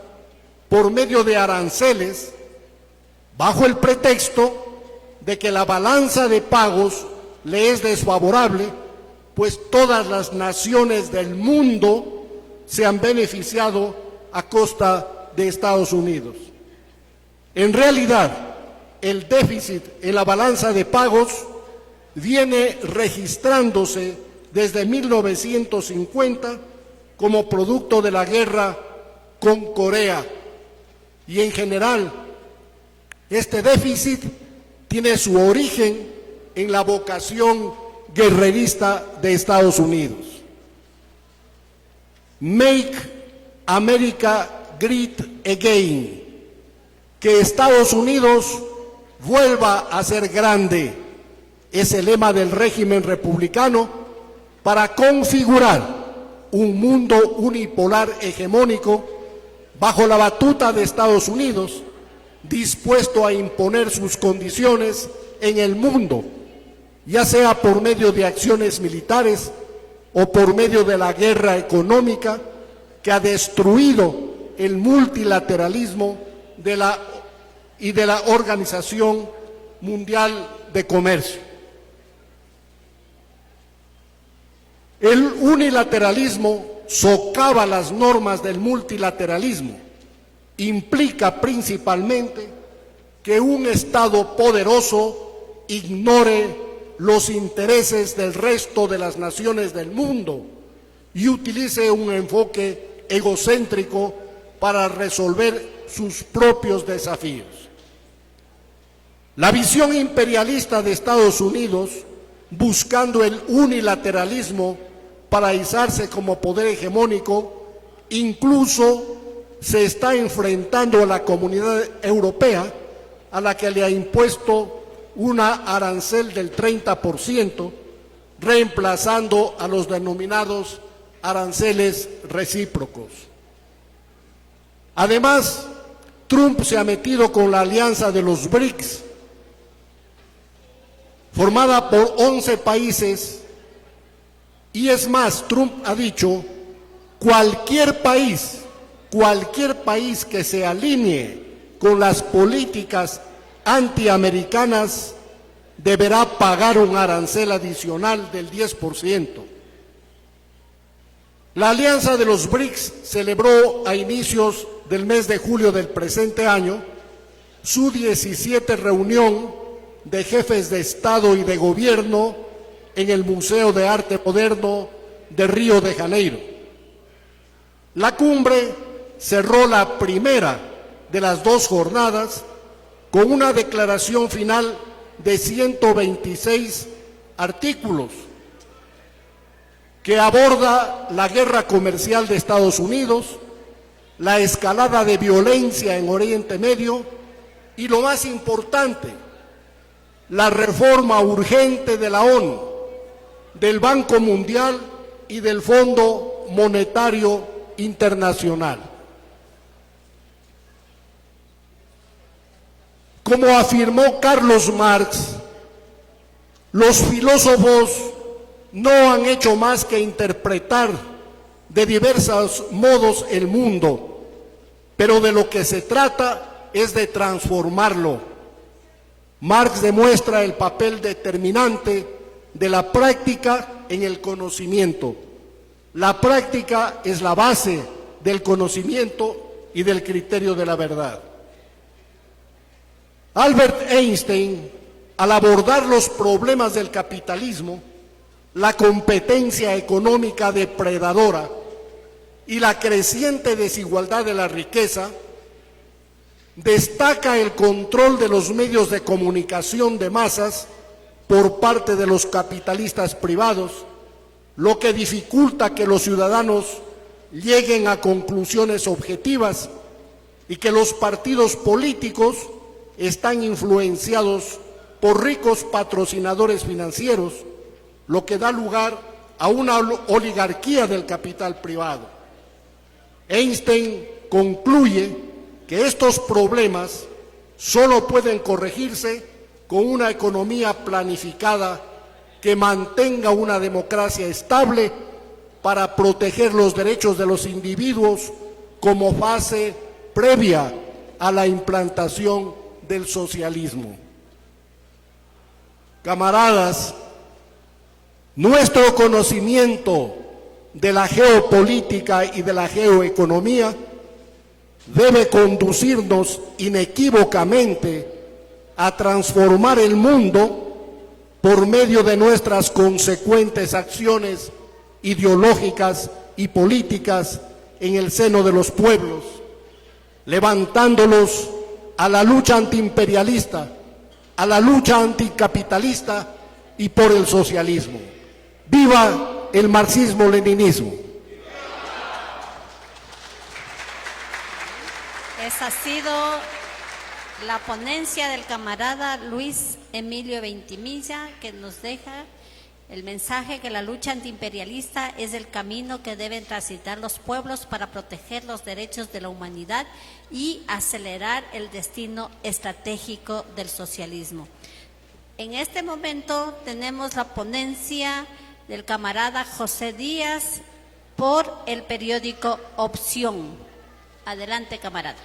por medio de aranceles, bajo el pretexto de que la balanza de pagos le es desfavorable, pues todas las naciones del mundo se han beneficiado a costa de Estados Unidos. En realidad, el déficit en la balanza de pagos viene registrándose desde 1950 como producto de la guerra con Corea. Y en general, este déficit tiene su origen en la vocación guerrerista de Estados Unidos. Make America Great Again. Que Estados Unidos vuelva a ser grande. Es el lema del régimen republicano para configurar un mundo unipolar hegemónico bajo la batuta de Estados Unidos, dispuesto a imponer sus condiciones en el mundo, ya sea por medio de acciones militares o por medio de la guerra económica que ha destruido el multilateralismo y de la Organización Mundial de Comercio. El unilateralismo socava las normas del multilateralismo. Implica principalmente que un Estado poderoso ignore los intereses del resto de las naciones del mundo y utilice un enfoque egocéntrico para resolver sus propios desafíos. La visión imperialista de Estados Unidos, buscando el unilateralismo para izarse como poder hegemónico, incluso se está enfrentando a la Comunidad Europea, a la que le ha impuesto una arancel del 30%, reemplazando a los denominados aranceles recíprocos. Además, Trump se ha metido con la alianza de los BRICS, formada por 11 países, y es más, Trump ha dicho, cualquier país que se alinee con las políticas antiamericanas deberá pagar un arancel adicional del 10%. La alianza de los BRICS celebró a inicios del mes de julio del presente año su 17 reunión de jefes de Estado y de Gobierno en el Museo de Arte Moderno de Río de Janeiro. La cumbre cerró la primera de las 2 jornadas con una declaración final de 126 artículos que aborda la guerra comercial de Estados Unidos, la escalada de violencia en Oriente Medio y, lo más importante, la reforma urgente de la ONU, del Banco Mundial y del Fondo Monetario Internacional. Como afirmó Carlos Marx, los filósofos no han hecho más que interpretar de diversos modos el mundo, pero de lo que se trata es de transformarlo. Marx demuestra el papel determinante de la práctica en el conocimiento. La práctica es la base del conocimiento y del criterio de la verdad. Albert Einstein, al abordar los problemas del capitalismo, la competencia económica depredadora y la creciente desigualdad de la riqueza, destaca el control de los medios de comunicación de masas por parte de los capitalistas privados, lo que dificulta que los ciudadanos lleguen a conclusiones objetivas y que los partidos políticos están influenciados por ricos patrocinadores financieros, lo que da lugar a una oligarquía del capital privado. Einstein concluye que estos problemas solo pueden corregirse con una economía planificada que mantenga una democracia estable para proteger los derechos de los individuos como fase previa a la implantación del socialismo. Camaradas, nuestro conocimiento de la geopolítica y de la geoeconomía debe conducirnos inequívocamente a transformar el mundo por medio de nuestras consecuentes acciones ideológicas y políticas en el seno de los pueblos, levantándolos a la lucha antiimperialista, a la lucha anticapitalista y por el socialismo. ¡Viva el marxismo-leninismo! Esa ha sido la ponencia del camarada Luis Emilio Ventimilla, que nos deja el mensaje que la lucha antiimperialista es el camino que deben transitar los pueblos para proteger los derechos de la humanidad y acelerar el destino estratégico del socialismo. En este momento tenemos la ponencia del camarada José Díaz por el periódico Opción. Adelante, camarada.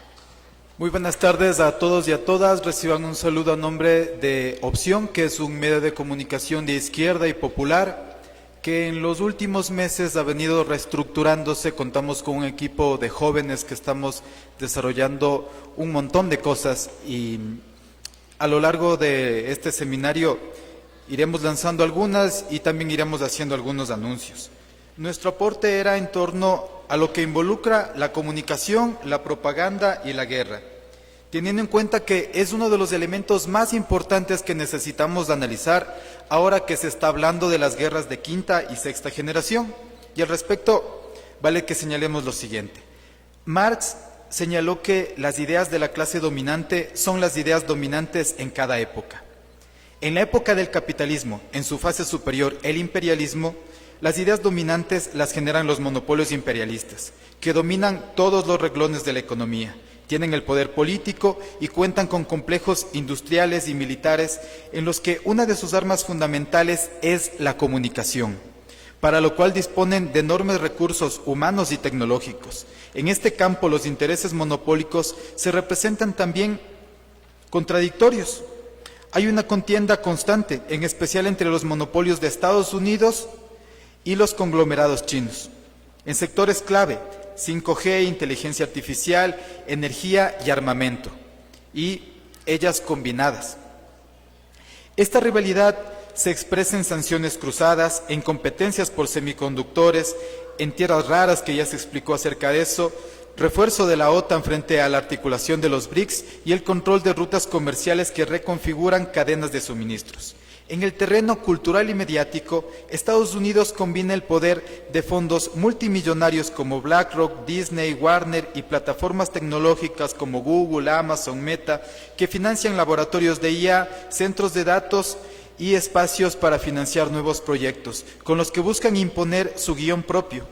Muy buenas tardes a todos y a todas. Reciban un saludo a nombre de Opción, que es un medio de comunicación de izquierda y popular, que en los últimos meses ha venido reestructurándose. Contamos con un equipo de jóvenes que estamos desarrollando un montón de cosas y a lo largo de este seminario iremos lanzando algunas y también iremos haciendo algunos anuncios. Nuestro aporte era en torno a lo que involucra la comunicación, la propaganda y la guerra, teniendo en cuenta que es uno de los elementos más importantes que necesitamos analizar ahora que se está hablando de las guerras de quinta y sexta generación. Y al respecto, vale que señalemos lo siguiente. Marx señaló que las ideas de la clase dominante son las ideas dominantes en cada época. En la época del capitalismo, en su fase superior, el imperialismo, las ideas dominantes las generan los monopolios imperialistas, que dominan todos los renglones de la economía, tienen el poder político y cuentan con complejos industriales y militares en los que una de sus armas fundamentales es la comunicación, para lo cual disponen de enormes recursos humanos y tecnológicos. En este campo los intereses monopólicos se representan también contradictorios. Hay una contienda constante, en especial entre los monopolios de Estados Unidos y los conglomerados chinos, en sectores clave, 5G, inteligencia artificial, energía y armamento, y ellas combinadas. Esta rivalidad se expresa en sanciones cruzadas, en competencias por semiconductores, en tierras raras, que ya se explicó acerca de eso, refuerzo de la OTAN frente a la articulación de los BRICS y el control de rutas comerciales que reconfiguran cadenas de suministros. En el terreno cultural y mediático, Estados Unidos combina el poder de fondos multimillonarios como BlackRock, Disney, Warner y plataformas tecnológicas como Google, Amazon, Meta, que financian laboratorios de IA, centros de datos y espacios para financiar nuevos proyectos, con los que buscan imponer su guión propio,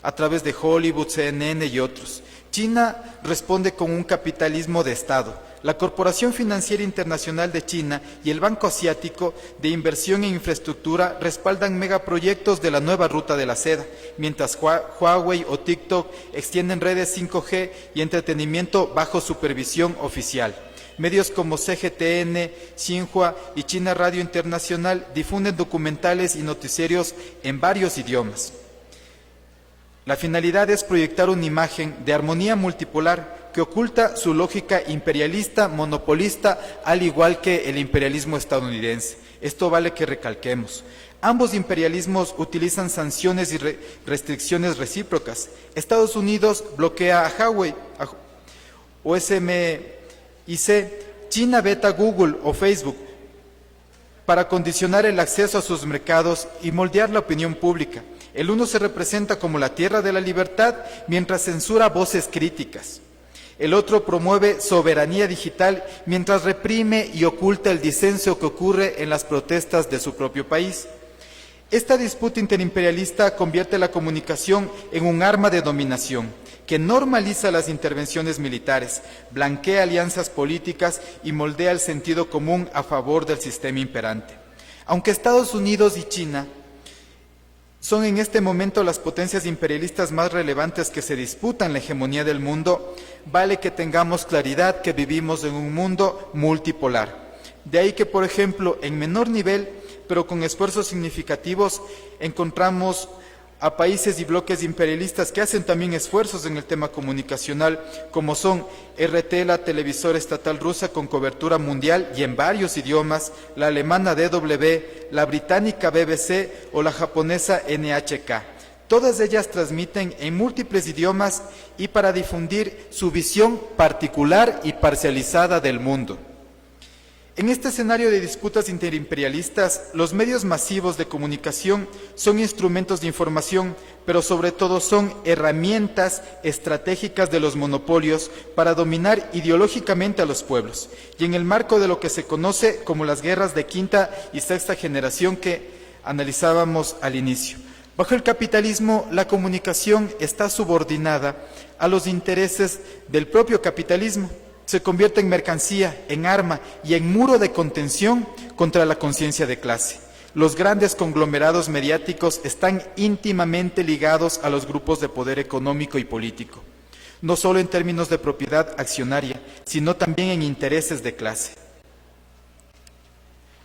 a través de Hollywood, CNN y otros. China responde con un capitalismo de Estado. La Corporación Financiera Internacional de China y el Banco Asiático de Inversión en Infraestructura respaldan megaproyectos de la nueva ruta de la seda, mientras Huawei o TikTok extienden redes 5G y entretenimiento bajo supervisión oficial. Medios como CGTN, Xinhua y China Radio Internacional difunden documentales y noticiarios en varios idiomas. La finalidad es proyectar una imagen de armonía multipolar que oculta su lógica imperialista, monopolista, al igual que el imperialismo estadounidense. Esto vale que recalquemos. Ambos imperialismos utilizan sanciones y restricciones recíprocas. Estados Unidos bloquea a Huawei o SMIC, China veta Google o Facebook para condicionar el acceso a sus mercados y moldear la opinión pública. El uno se representa como la tierra de la libertad, mientras censura voces críticas. El otro promueve soberanía digital, mientras reprime y oculta el disenso que ocurre en las protestas de su propio país. Esta disputa interimperialista convierte la comunicación en un arma de dominación que normaliza las intervenciones militares, blanquea alianzas políticas y moldea el sentido común a favor del sistema imperante. Aunque Estados Unidos y China son en este momento las potencias imperialistas más relevantes que se disputan la hegemonía del mundo, vale que tengamos claridad que vivimos en un mundo multipolar. De ahí que, por ejemplo, en menor nivel, pero con esfuerzos significativos, encontramos a países y bloques imperialistas que hacen también esfuerzos en el tema comunicacional, como son RT, la televisora estatal rusa con cobertura mundial y en varios idiomas, la alemana DW, la británica BBC o la japonesa NHK. Todas ellas transmiten en múltiples idiomas y para difundir su visión particular y parcializada del mundo. En este escenario de disputas interimperialistas, los medios masivos de comunicación son instrumentos de información, pero sobre todo son herramientas estratégicas de los monopolios para dominar ideológicamente a los pueblos, y en el marco de lo que se conoce como las guerras de quinta y sexta generación que analizábamos al inicio. Bajo el capitalismo, la comunicación está subordinada a los intereses del propio capitalismo. Se convierte en mercancía, en arma y en muro de contención contra la conciencia de clase. Los grandes conglomerados mediáticos están íntimamente ligados a los grupos de poder económico y político, no solo en términos de propiedad accionaria, sino también en intereses de clase.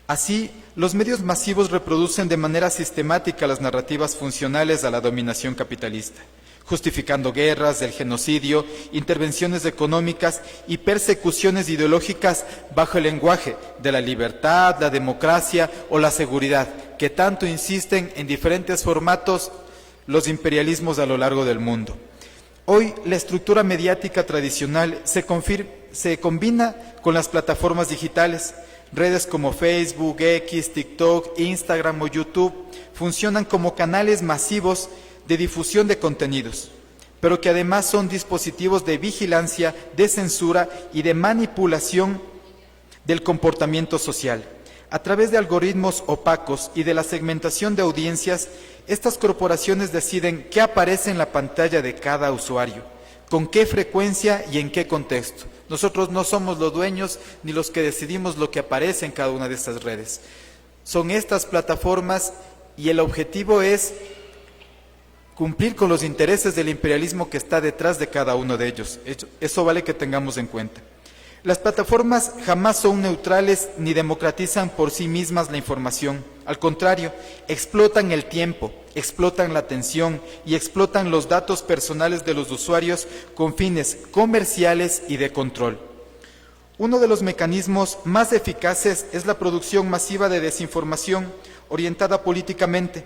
Así, los medios masivos reproducen de manera sistemática las narrativas funcionales a la dominación capitalista, justificando guerras, el genocidio, intervenciones económicas y persecuciones ideológicas bajo el lenguaje de la libertad, la democracia o la seguridad, que tanto insisten en diferentes formatos los imperialismos a lo largo del mundo. Hoy, la estructura mediática tradicional se combina con las plataformas digitales. Redes como Facebook, X, TikTok, Instagram o YouTube funcionan como canales masivos de difusión de contenidos, pero que además son dispositivos de vigilancia, de censura y de manipulación del comportamiento social. A través de algoritmos opacos y de la segmentación de audiencias, estas corporaciones deciden qué aparece en la pantalla de cada usuario, con qué frecuencia y en qué contexto. Nosotros no somos los dueños ni los que decidimos lo que aparece en cada una de estas redes. Son estas plataformas y el objetivo es cumplir con los intereses del imperialismo que está detrás de cada uno de ellos. Eso vale que tengamos en cuenta. Las plataformas jamás son neutrales ni democratizan por sí mismas la información. Al contrario, explotan el tiempo, explotan la atención y explotan los datos personales de los usuarios con fines comerciales y de control. Uno de los mecanismos más eficaces es la producción masiva de desinformación orientada políticamente.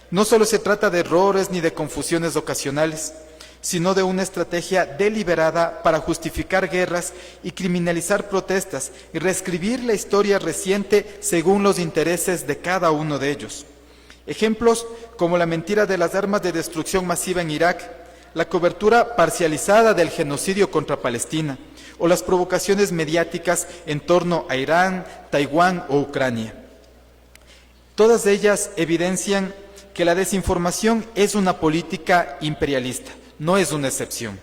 No solo se trata de errores ni de confusiones ocasionales, sino de una estrategia deliberada para justificar guerras y criminalizar protestas y reescribir la historia reciente según los intereses de cada uno de ellos. Ejemplos como la mentira de las armas de destrucción masiva en Irak, la cobertura parcializada del genocidio contra Palestina o las provocaciones mediáticas en torno a Irán, Taiwán o Ucrania. Todas ellas evidencian que la desinformación es una política imperialista, no es una excepción.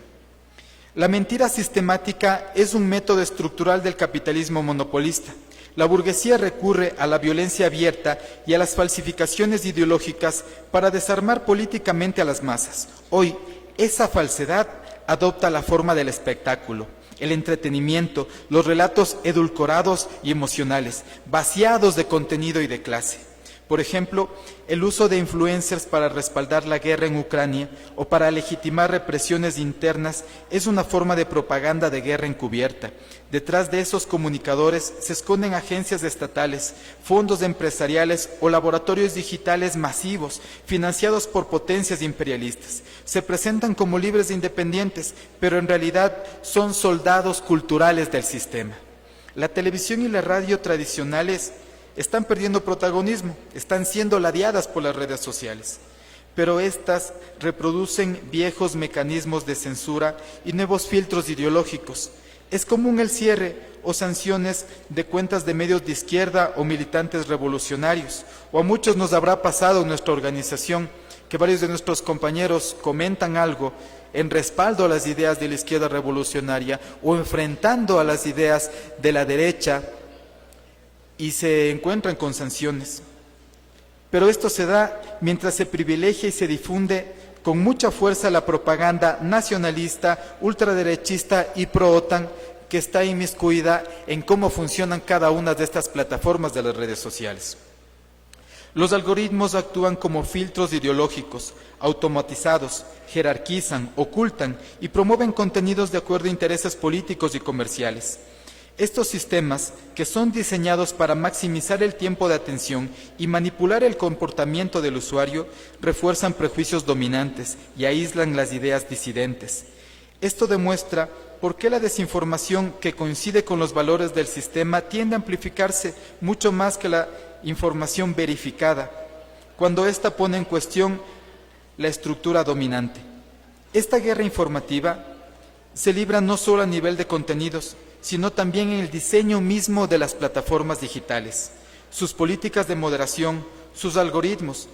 La mentira sistemática es un método estructural del capitalismo monopolista. La burguesía recurre a la violencia abierta y a las falsificaciones ideológicas para desarmar políticamente a las masas. Hoy, esa falsedad adopta la forma del espectáculo, el entretenimiento, los relatos edulcorados y emocionales, vaciados de contenido y de clase. Por ejemplo, el uso de influencers para respaldar la guerra en Ucrania o para legitimar represiones internas es una forma de propaganda de guerra encubierta. Detrás de esos comunicadores se esconden agencias estatales, fondos empresariales o laboratorios digitales masivos financiados por potencias imperialistas. Se presentan como libres e independientes, pero en realidad son soldados culturales del sistema. La televisión y la radio tradicionales están perdiendo protagonismo, están siendo ladeadas por las redes sociales, pero estas reproducen viejos mecanismos de censura y nuevos filtros ideológicos. Es común el cierre o sanciones de cuentas de medios de izquierda o militantes revolucionarios, o a muchos nos habrá pasado en nuestra organización que varios de nuestros compañeros comentan algo en respaldo a las ideas de la izquierda revolucionaria o enfrentando a las ideas de la derecha y se encuentran con sanciones. Pero esto se da mientras se privilegia y se difunde con mucha fuerza la propaganda nacionalista, ultraderechista y pro-OTAN que está inmiscuida en cómo funcionan cada una de estas plataformas de las redes sociales. Los algoritmos actúan como filtros ideológicos, automatizados, jerarquizan, ocultan y promueven contenidos de acuerdo a intereses políticos y comerciales. Estos sistemas, que son diseñados para maximizar el tiempo de atención y manipular el comportamiento del usuario, refuerzan prejuicios dominantes y aíslan las ideas disidentes. Esto demuestra por qué la desinformación que coincide con los valores del sistema tiende a amplificarse mucho más que la información verificada, cuando ésta pone en cuestión la estructura dominante. Esta guerra informativa se libra no solo a nivel de contenidos, sino también en el diseño mismo de las plataformas digitales, sus políticas de moderación, sus algoritmos,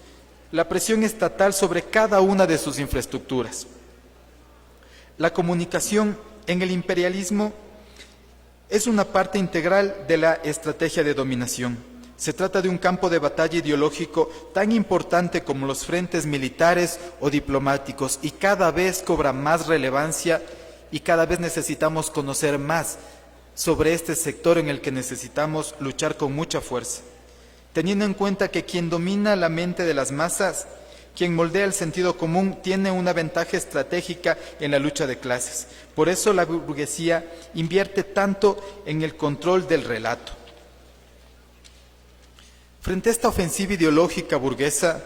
la presión estatal sobre cada una de sus infraestructuras. La comunicación en el imperialismo es una parte integral de la estrategia de dominación. Se trata de un campo de batalla ideológico tan importante como los frentes militares o diplomáticos y cada vez cobra más relevancia y cada vez necesitamos conocer más sobre este sector en el que necesitamos luchar con mucha fuerza, teniendo en cuenta que quien domina la mente de las masas, quien moldea el sentido común, tiene una ventaja estratégica en la lucha de clases. Por eso la burguesía invierte tanto en el control del relato. Frente a esta ofensiva ideológica burguesa,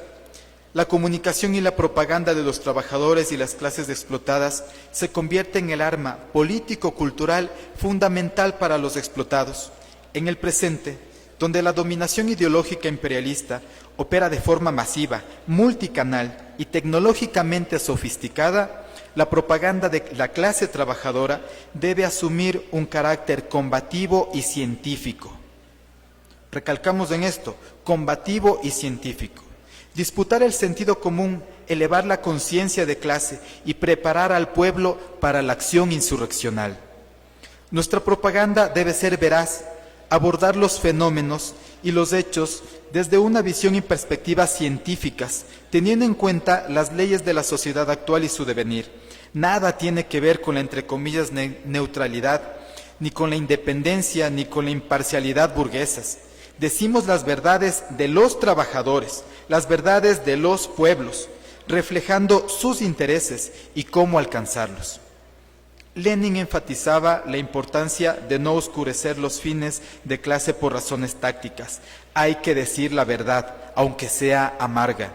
la comunicación y la propaganda de los trabajadores y las clases explotadas se convierte en el arma político-cultural fundamental para los explotados. En el presente, donde la dominación ideológica imperialista opera de forma masiva, multicanal y tecnológicamente sofisticada, la propaganda de la clase trabajadora debe asumir un carácter combativo y científico. Recalcamos en esto, combativo y científico. Disputar el sentido común, elevar la conciencia de clase y preparar al pueblo para la acción insurreccional. Nuestra propaganda debe ser veraz, abordar los fenómenos y los hechos desde una visión y perspectivas científicas, teniendo en cuenta las leyes de la sociedad actual y su devenir. Nada tiene que ver con la, entre comillas, neutralidad, ni con la independencia, ni con la imparcialidad burguesas. Decimos las verdades de los trabajadores, las verdades de los pueblos, reflejando sus intereses y cómo alcanzarlos. Lenin enfatizaba la importancia de no oscurecer los fines de clase por razones tácticas. Hay que decir la verdad, aunque sea amarga.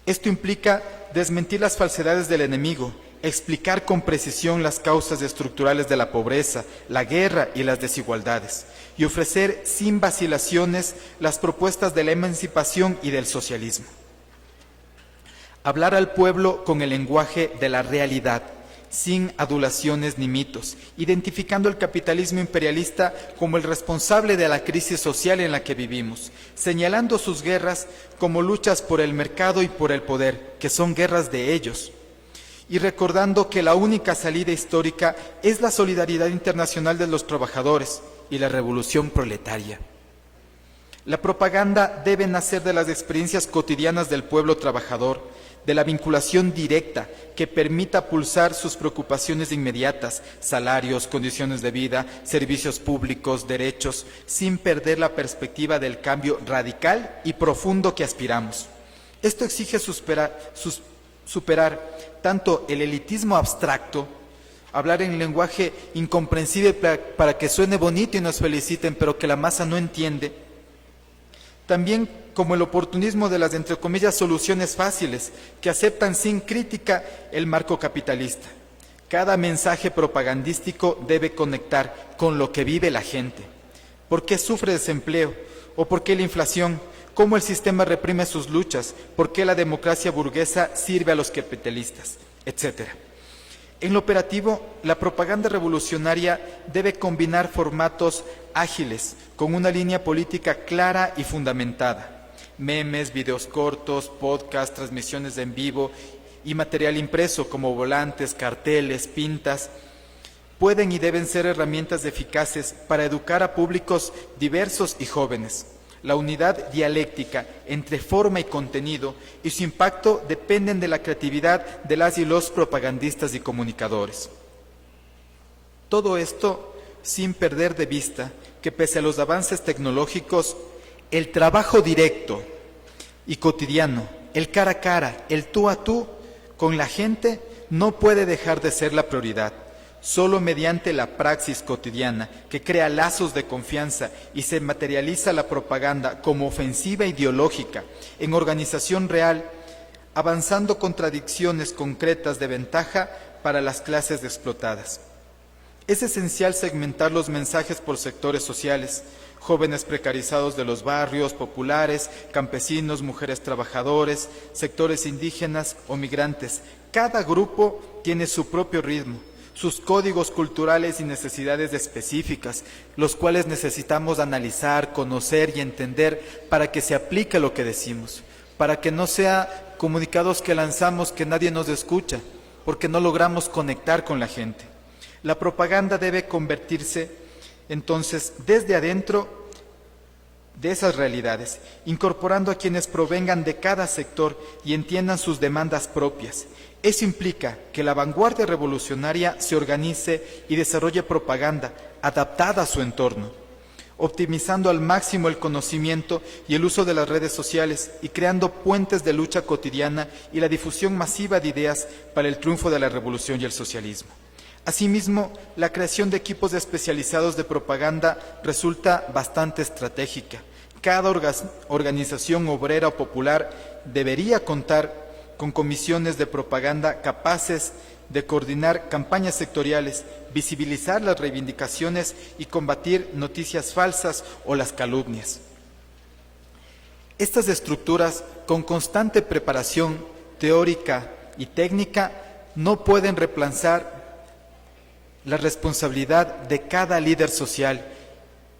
Esto implica desmentir las falsedades del enemigo, explicar con precisión las causas estructurales de la pobreza, la guerra y las desigualdades, y ofrecer sin vacilaciones las propuestas de la emancipación y del socialismo. Hablar al pueblo con el lenguaje de la realidad, sin adulaciones ni mitos, identificando el capitalismo imperialista como el responsable de la crisis social en la que vivimos, señalando sus guerras como luchas por el mercado y por el poder, que son guerras de ellos, y recordando que la única salida histórica es la solidaridad internacional de los trabajadores y la revolución proletaria. La propaganda debe nacer de las experiencias cotidianas del pueblo trabajador, de la vinculación directa que permita pulsar sus preocupaciones inmediatas, salarios, condiciones de vida, servicios públicos, derechos, sin perder la perspectiva del cambio radical y profundo que aspiramos. Esto exige superar tanto el elitismo abstracto, hablar en lenguaje incomprensible para que suene bonito y nos feliciten, pero que la masa no entiende, también como el oportunismo de las, entre comillas, soluciones fáciles que aceptan sin crítica el marco capitalista. Cada mensaje propagandístico debe conectar con lo que vive la gente. ¿Por qué sufre desempleo? ¿O por qué la inflación? ¿Cómo el sistema reprime sus luchas? ¿Por qué la democracia burguesa sirve a los capitalistas? Etcétera. En lo operativo, la propaganda revolucionaria debe combinar formatos ágiles con una línea política clara y fundamentada. Memes, videos cortos, podcasts, transmisiones en vivo y material impreso como volantes, carteles, pintas, pueden y deben ser herramientas eficaces para educar a públicos diversos y jóvenes. La unidad dialéctica entre forma y contenido y su impacto dependen de la creatividad de las y los propagandistas y comunicadores. Todo esto sin perder de vista que pese a los avances tecnológicos, el trabajo directo y cotidiano, el cara a cara, el tú a tú con la gente no puede dejar de ser la prioridad. Solo mediante la praxis cotidiana que crea lazos de confianza y se materializa la propaganda como ofensiva ideológica en organización real, avanzando contradicciones concretas de ventaja para las clases explotadas. Es esencial segmentar los mensajes por sectores sociales, jóvenes precarizados de los barrios populares, campesinos, mujeres trabajadores, sectores indígenas o migrantes. Cada grupo tiene su propio ritmo, sus códigos culturales y necesidades específicas, los cuales necesitamos analizar, conocer y entender para que se aplique lo que decimos, para que no sea comunicados que lanzamos que nadie nos escucha, porque no logramos conectar con la gente. La propaganda debe convertirse, entonces, desde adentro de esas realidades, incorporando a quienes provengan de cada sector y entiendan sus demandas propias. Eso implica que la vanguardia revolucionaria se organice y desarrolle propaganda adaptada a su entorno, optimizando al máximo el conocimiento y el uso de las redes sociales y creando puentes de lucha cotidiana y la difusión masiva de ideas para el triunfo de la revolución y el socialismo. Asimismo, la creación de equipos especializados de propaganda resulta bastante estratégica. Cada organización obrera o popular debería contar con comisiones de propaganda capaces de coordinar campañas sectoriales, visibilizar las reivindicaciones y combatir noticias falsas o las calumnias. Estas estructuras, con constante preparación teórica y técnica, no pueden reemplazar la responsabilidad de cada líder social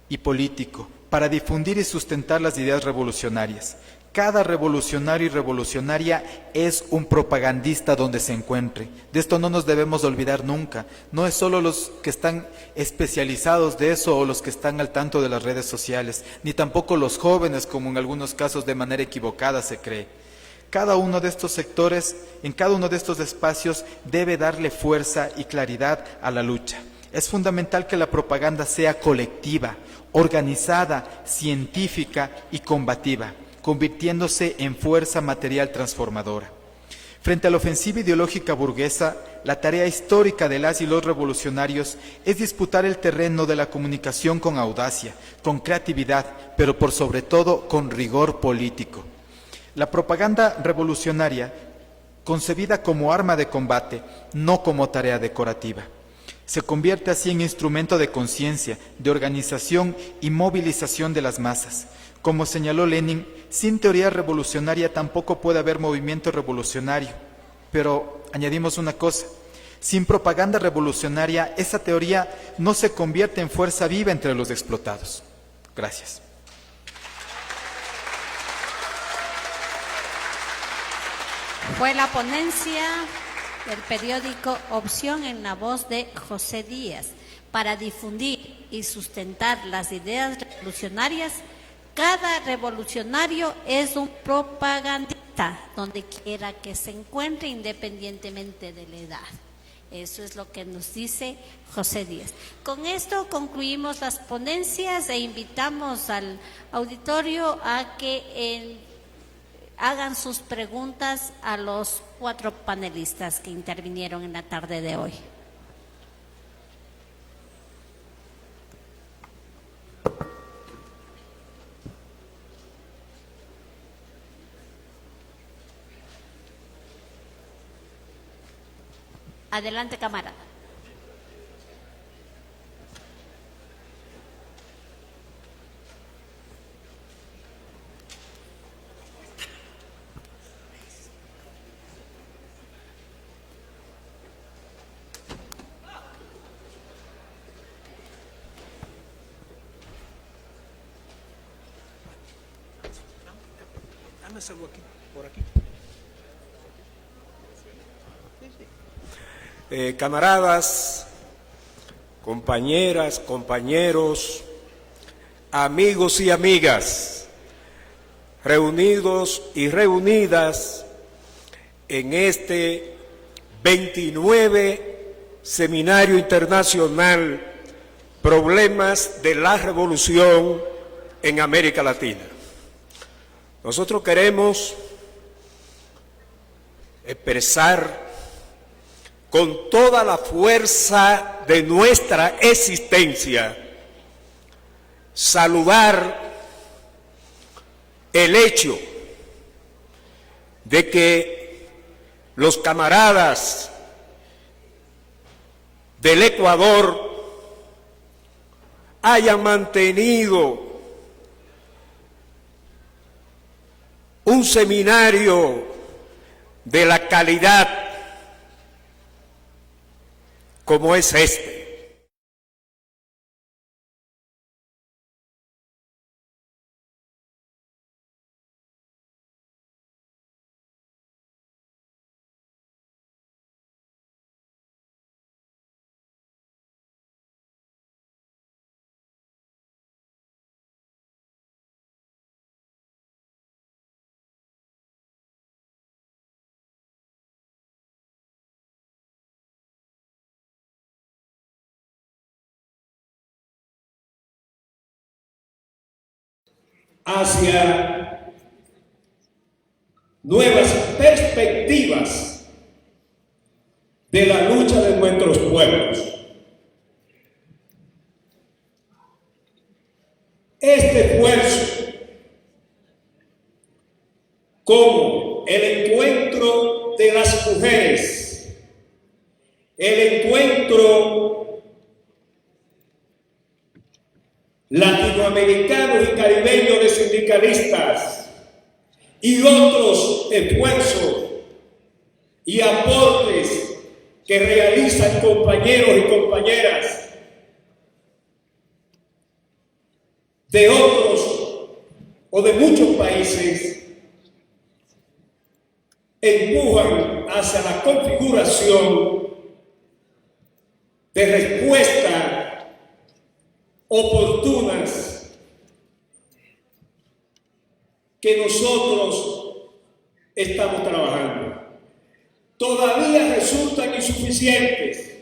y político para difundir y sustentar las ideas revolucionarias. Cada revolucionario y revolucionaria es un propagandista donde se encuentre. De esto no nos debemos olvidar nunca. No es solo los que están especializados de eso o los que están al tanto de las redes sociales, ni tampoco los jóvenes, como en algunos casos de manera equivocada se cree. Cada uno de estos sectores, en cada uno de estos espacios, debe darle fuerza y claridad a la lucha. Es fundamental que la propaganda sea colectiva, organizada, científica y combativa, convirtiéndose en fuerza material transformadora. Frente a la ofensiva ideológica burguesa, la tarea histórica de las y los revolucionarios es disputar el terreno de la comunicación con audacia, con creatividad, pero por sobre todo con rigor político. La propaganda revolucionaria, concebida como arma de combate, no como tarea decorativa, se convierte así en instrumento de conciencia, de organización y movilización de las masas. Como señaló Lenin, sin teoría revolucionaria tampoco puede haber movimiento revolucionario. Pero añadimos una cosa, sin propaganda revolucionaria, esa teoría no se convierte en fuerza viva entre los explotados. Gracias. Fue la ponencia del periódico Opción en la voz de José Díaz para difundir y sustentar las ideas revolucionarias. Cada revolucionario es un propagandista donde quiera que se encuentre, independientemente de la edad. Eso es lo que nos dice José Díaz. Con esto concluimos las ponencias e invitamos al auditorio a que hagan sus preguntas a los 4 panelistas que intervinieron en la tarde de hoy. Adelante, camarada. Tómeselo aquí, por aquí. Camaradas, compañeras, compañeros, amigos y amigas, reunidos y reunidas en este 29 Seminario Internacional Problemas de la Revolución en América Latina. Nosotros queremos expresar con toda la fuerza de nuestra existencia, saludar el hecho de que los camaradas del Ecuador hayan mantenido un seminario de la calidad como es este. Hacia nuevas perspectivas de la lucha de nuestros pueblos. Este esfuerzo, como el encuentro de las mujeres, el encuentro latinoamericanos y caribeños de sindicalistas y otros esfuerzos y aportes que realizan compañeros y compañeras de otros o de muchos países empujan hacia la configuración de respuestas oportunas que nosotros estamos trabajando. Todavía resultan insuficientes,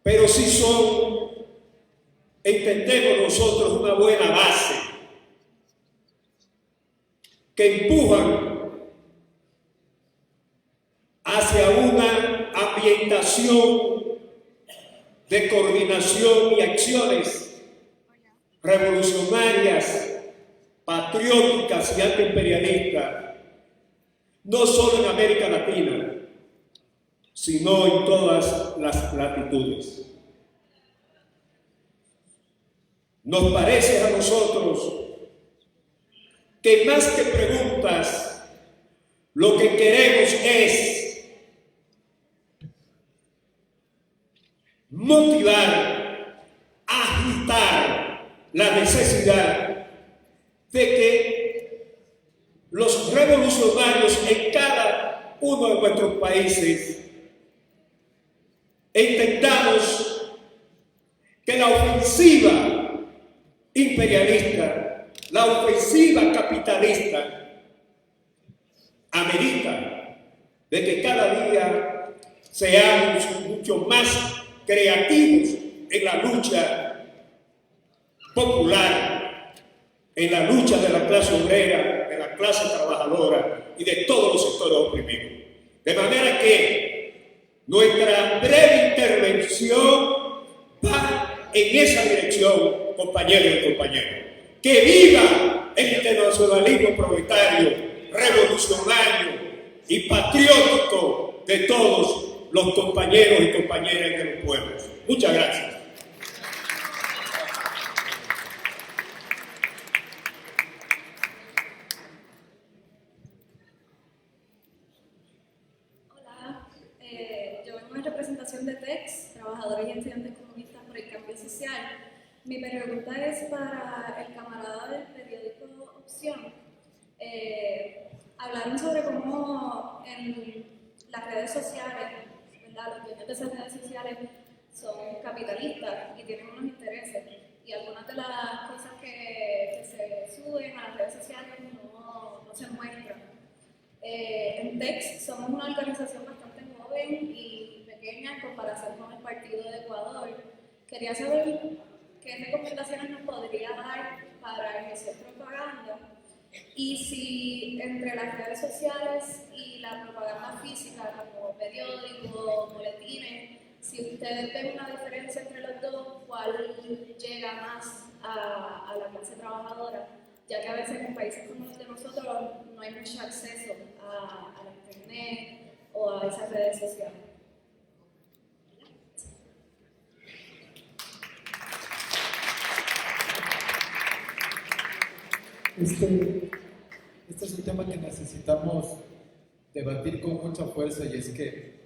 pero sí son, entendemos nosotros, una buena base que empujan hacia una ambientación de coordinación y acciones revolucionarias, patrióticas y antiimperialistas, no solo en América Latina, sino en todas las latitudes. Nos parece a nosotros que más que preguntas, lo que queremos es motivar, agitar la necesidad de que los revolucionarios en cada uno de nuestros países entendamos que la ofensiva imperialista, la ofensiva capitalista, amerita de que cada día seamos mucho más creativos en la lucha popular, en la lucha de la clase obrera, de la clase trabajadora y de todos los sectores oprimidos. De manera que nuestra breve intervención va en esa dirección, compañeros y compañeras. ¡Que viva el internacionalismo proletario, revolucionario y patriótico de todos los compañeros y compañeras de los pueblos! Muchas gracias. Hola, yo vengo en representación de TEX, Trabajadores y Estudiantes Comunistas por el Cambio Social. Mi pregunta es para el camarada del periódico Opción. hablaron sobre cómo en las redes sociales, ¿verdad? Los dueños de esas redes sociales son capitalistas y tienen unos intereses. Y algunas de las cosas que se suben a las redes sociales no se muestran. En TEX somos una organización bastante joven y pequeña en comparación con el Partido de Ecuador. Quería saber qué recomendaciones nos podría dar para ejercer propaganda y si entre las redes sociales y la propaganda física, como periódicos, boletines, si ustedes ven una diferencia entre los dos, ¿cuál llega más a la clase trabajadora? Ya que a veces en países como los de nosotros no hay mucho acceso a la internet o a esas redes sociales. Este es un tema que necesitamos debatir con mucha fuerza, y es que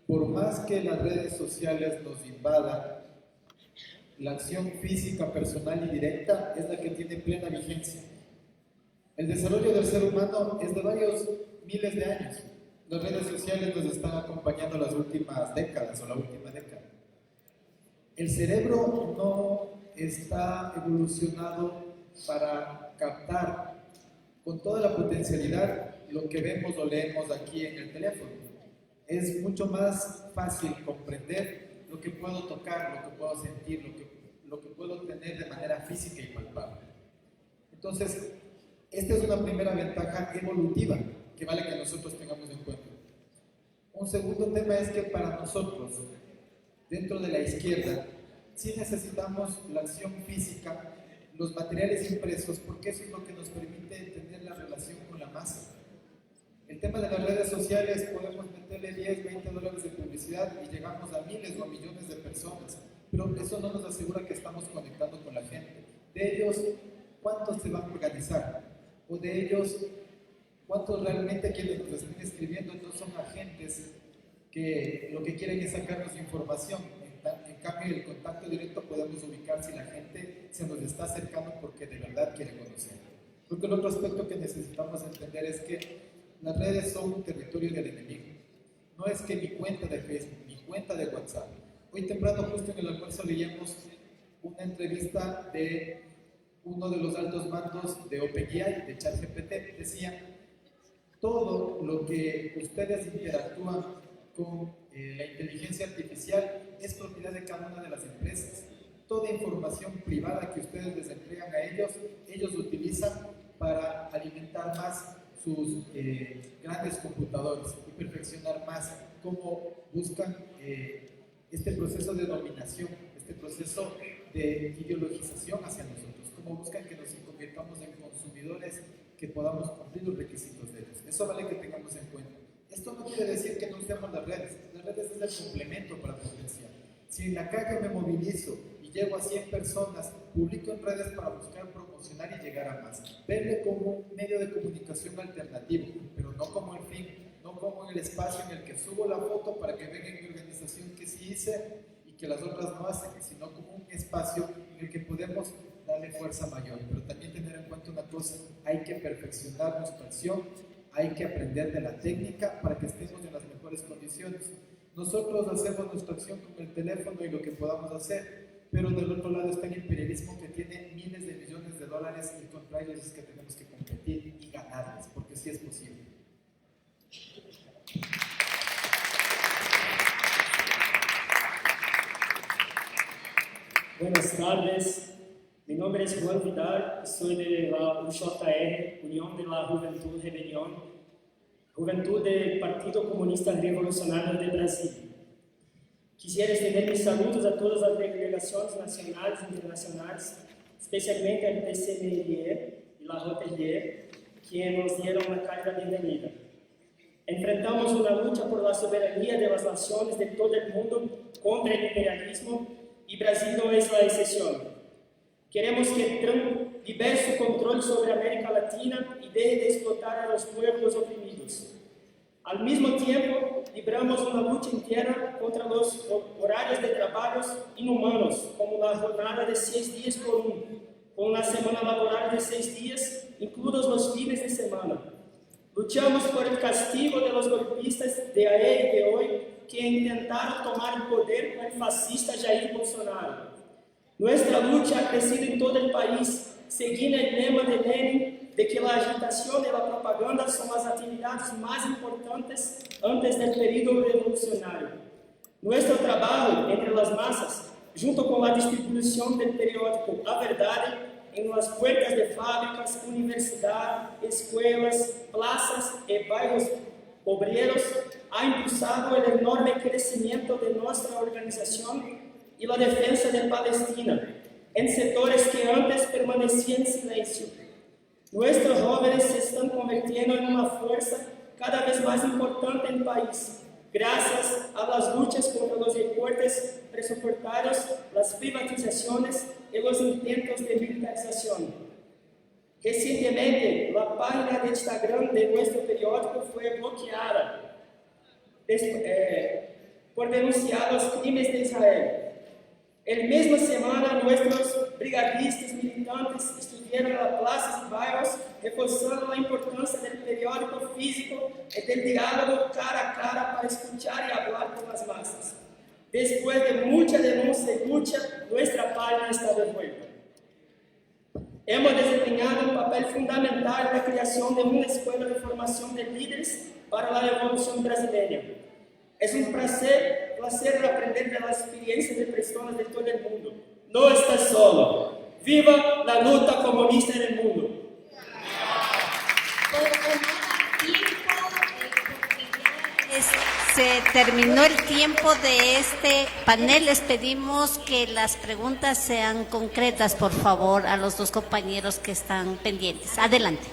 por más que las redes sociales nos invadan, la acción física, personal y directa es la que tiene plena vigencia. El desarrollo del ser humano es de varios miles de años. Las redes sociales nos están acompañando las últimas décadas o la última década. El cerebro no está evolucionado para captar con toda la potencialidad lo que vemos o leemos aquí en el teléfono. Es mucho más fácil comprender lo que puedo tocar, lo que puedo sentir, lo que puedo tener de manera física y palpable. Entonces, esta es una primera ventaja evolutiva que vale que nosotros tengamos en cuenta. Un segundo tema es que para nosotros, dentro de la izquierda, sí necesitamos la acción física, los materiales impresos, porque eso es lo que nos permite tener la relación con la masa. El tema de las redes sociales, podemos meterle 10, 20 dólares de publicidad y llegamos a miles o a millones de personas, pero eso no nos asegura que estamos conectando con la gente. De ellos, ¿cuántos se van a organizar? O de ellos, ¿cuántos realmente quienes nos están escribiendo no son agentes que lo que quieren es sacarnos información? En cambio, el contacto directo podemos ubicar si la gente se nos está acercando porque de verdad quiere conocer. Creo que el otro aspecto que necesitamos entender es que las redes son un territorio del enemigo. No es que mi cuenta de Facebook, mi cuenta de WhatsApp. Hoy temprano, justo en el almuerzo, leíamos una entrevista de uno de los altos mandos de OpenAI, de ChatGPT. Decía, todo lo que ustedes interactúan con la inteligencia artificial es propiedad de cada una de las empresas. Toda información privada que ustedes les entregan a ellos, ellos utilizan para alimentar más sus grandes computadores y perfeccionar más cómo buscan este proceso de dominación, este proceso de ideologización hacia nosotros, cómo buscan que nos convirtamos en consumidores que podamos cumplir los requisitos de ellos. Eso vale que tengamos en cuenta. Esto no quiere decir que no usemos las redes es el complemento para potenciar. Si en la calle me movilizo y llego a 100 personas, publico en redes para buscar promocionar y llegar a más. Verle como un medio de comunicación alternativo, pero no como el fin, no como en el espacio en el que subo la foto para que vean en mi organización que sí hice y que las otras no hacen, sino como un espacio en el que podemos darle fuerza mayor. Pero también tener en cuenta una cosa, hay que perfeccionar nuestra acción, hay que aprender de la técnica para que estemos en las mejores condiciones. Nosotros hacemos nuestra acción con el teléfono y lo que podamos hacer, pero del otro lado está el imperialismo que tiene miles de millones de dólares y contra ellos es que tenemos que competir y ganarles, porque sí es posible. Buenas tardes, mi nombre es Juan Vidal, soy de la UJR, Unión de la Juventud Rebelión, Juventud del Partido Comunista Revolucionario de Brasil. Quisiera extender mis saludos a todas las delegaciones nacionales e internacionales, especialmente al PCMLR y la JLR, que nos dieron una cálida bienvenida. Enfrentamos una lucha por la soberanía de las naciones de todo el mundo contra el imperialismo y Brasil no es la excepción. Queremos que Trump libere su control sobre América Latina y deje de explotar a los pueblos oprimidos. Al mismo tiempo, libramos una lucha interna contra los horarios de trabajo inhumanos, como la jornada de 6 días por 1, con la semana laboral de 6 días, incluidos los fines de semana. Luchamos por el castigo de los golpistas de ayer y de hoy que intentaron tomar el poder con el fascista Jair Bolsonaro. Nuestra lucha ha crecido en todo el país, siguiendo el lema de Lenin de que la agitación y la propaganda son las actividades más importantes antes del periodo revolucionario. Nuestro trabajo entre las masas, junto con la distribución del periódico La Verdad, en las puertas de fábricas, universidades, escuelas, plazas y barrios obreros, ha impulsado el enorme crecimiento de nuestra organización y la defensa de Palestina, en sectores que antes permanecían en silencio. Nuestros jóvenes se están convirtiendo en una fuerza cada vez más importante en el país, gracias a las luchas contra los recortes presupuestarios, las privatizaciones y los intentos de militarización. Recientemente, la página de Instagram de nuestro periódico fue bloqueada por denunciar los crímenes de Israel. En la misma semana, nuestros brigadistas militantes estuvieron en las plazas y barrios reforzando la importancia del periódico físico y del diálogo cara a cara para escuchar y hablar con las masas. Después de mucha denuncia y lucha, nuestra página está de vuelta. Hemos desempeñado un papel fundamental en la creación de una escuela de formación de líderes para la revolución brasileña. Es un placer aprender de las experiencias de personas de todo el mundo. No estás solo. ¡Viva la lucha comunista en el mundo! Se terminó el tiempo de este panel. Les pedimos que las preguntas sean concretas, por favor, a los dos compañeros que están pendientes. Adelante.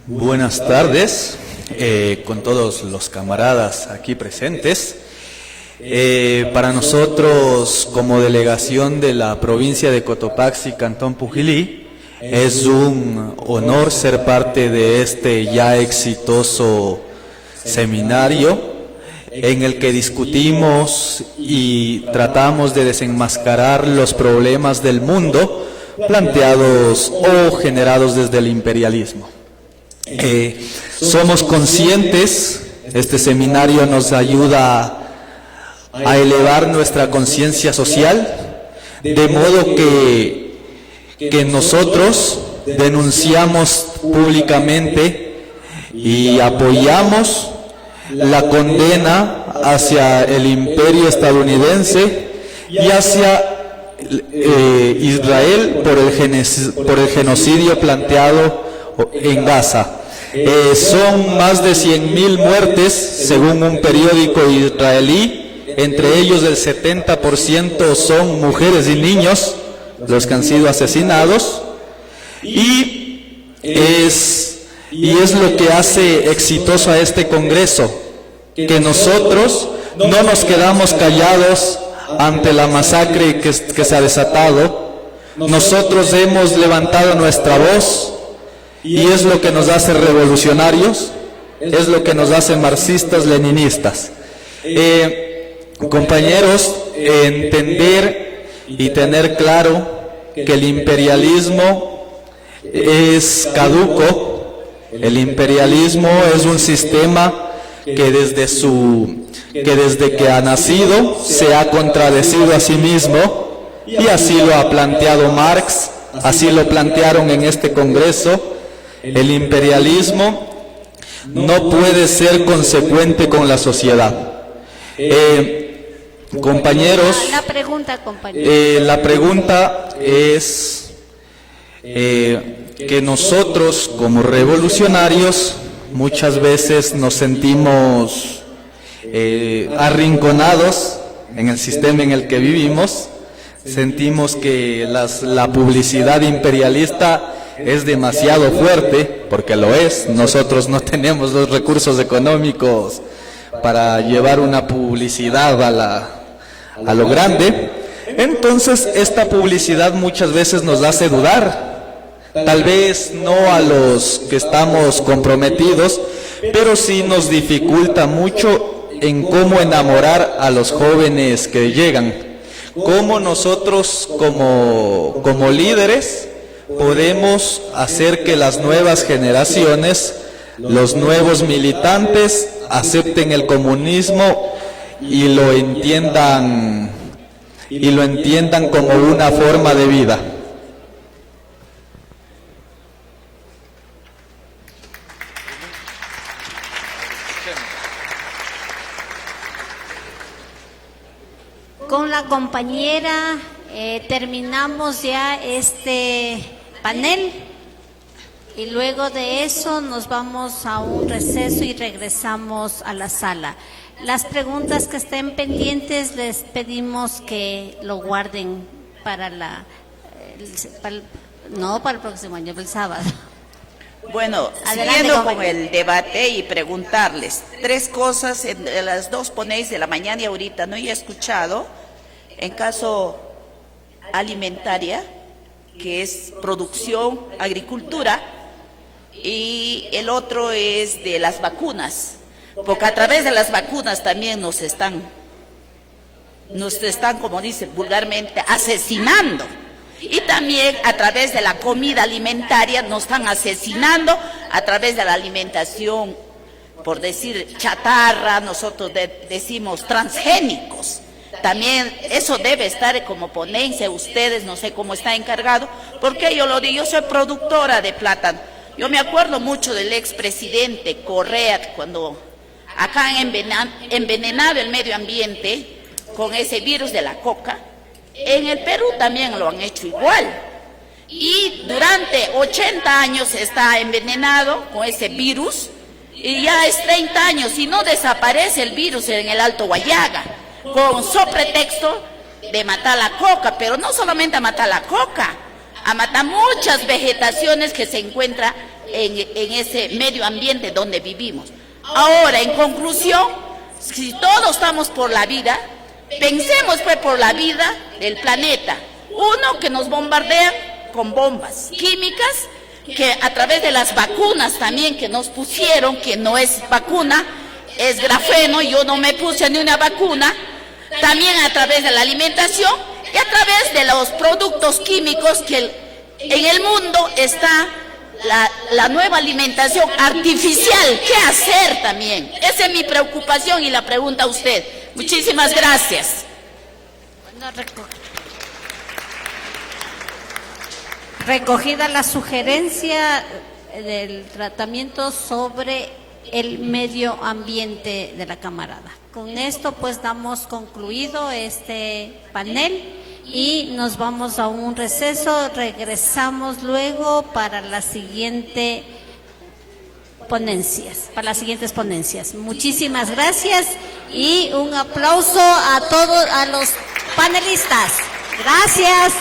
Buenas tardes con todos los camaradas aquí presentes. Para nosotros, como delegación de la provincia de Cotopaxi, Cantón Pujilí, es un honor ser parte de este ya exitoso seminario en el que discutimos y tratamos de desenmascarar los problemas del mundo planteados o generados desde el imperialismo. Somos conscientes, este seminario nos ayuda a elevar nuestra conciencia social, de modo que nosotros denunciamos públicamente y apoyamos la condena hacia el imperio estadounidense y hacia Israel por el genocidio planteado en Gaza. Son más de 100.000 muertes según un periódico israelí, entre ellos el 70% son mujeres y niños los que han sido asesinados, y es lo que hace exitoso a este Congreso, que nosotros no nos quedamos callados ante la masacre que se ha desatado. Nosotros hemos levantado nuestra voz, y es lo que nos hace revolucionarios, es lo que nos hace marxistas, leninistas. Compañeros, entender y tener claro que el imperialismo es caduco. El imperialismo es un sistema que desde que ha nacido se ha contradecido a sí mismo, y así lo ha planteado Marx, así lo plantearon en este Congreso. El imperialismo no puede ser consecuente con la sociedad. Compañeros, la pregunta es que nosotros como revolucionarios muchas veces nos sentimos arrinconados en el sistema en el que vivimos. Sentimos que la publicidad imperialista es demasiado fuerte, porque lo es. Nosotros no tenemos los recursos económicos para llevar una publicidad a lo grande. Entonces esta publicidad muchas veces nos hace dudar, tal vez no a los que estamos comprometidos, pero sí nos dificulta mucho en cómo enamorar a los jóvenes que llegan. cómo nosotros como líderes podemos hacer que las nuevas generaciones, los nuevos militantes, acepten el comunismo y lo entiendan como una forma de vida. Con la compañera terminamos ya este panel y luego de eso nos vamos a un receso y regresamos a la sala. Las preguntas que estén pendientes les pedimos que lo guarden para el próximo año, el sábado. Bueno, Adelante, siguiendo compañero. con el debate y preguntarles 3 cosas en las 2 ponencias de la mañana y ahorita no he escuchado. En caso alimentaria, que es producción, agricultura, y el otro es de las vacunas, porque a través de las vacunas también nos están, como dicen vulgarmente, asesinando. Y también a través de la comida alimentaria nos están asesinando, a través de la alimentación, por decir chatarra, nosotros decimos transgénicos. También eso debe estar como ponencia, ustedes no sé cómo está encargado, porque yo lo digo, yo soy productora de plátano. Yo me acuerdo mucho del expresidente Correa, cuando acá han envenenado el medio ambiente con ese virus de la coca. En el Perú también lo han hecho igual. Y durante 80 años está envenenado con ese virus, y ya es 30 años y no desaparece el virus en el Alto Guayaga, con pretexto de matar la coca, pero no solamente a matar la coca, a matar muchas vegetaciones que se encuentran en ese medio ambiente donde vivimos. Ahora, en conclusión, si todos estamos por la vida, pensemos pues por la vida del planeta. Uno, que nos bombardean con bombas químicas, que a través de las vacunas también que nos pusieron, que no es vacuna, es grafeno, yo no me puse ni una vacuna. También a través de la alimentación y a través de los productos químicos que en el mundo está la nueva alimentación artificial. ¿Qué hacer también? Esa es mi preocupación y la pregunta a usted. Muchísimas gracias. Recogida la sugerencia del tratamiento sobre el medio ambiente de la camarada. Con esto pues damos concluido este panel y nos vamos a un receso. Regresamos luego para las siguientes ponencias. Muchísimas gracias y un aplauso a todos, a los panelistas. Gracias.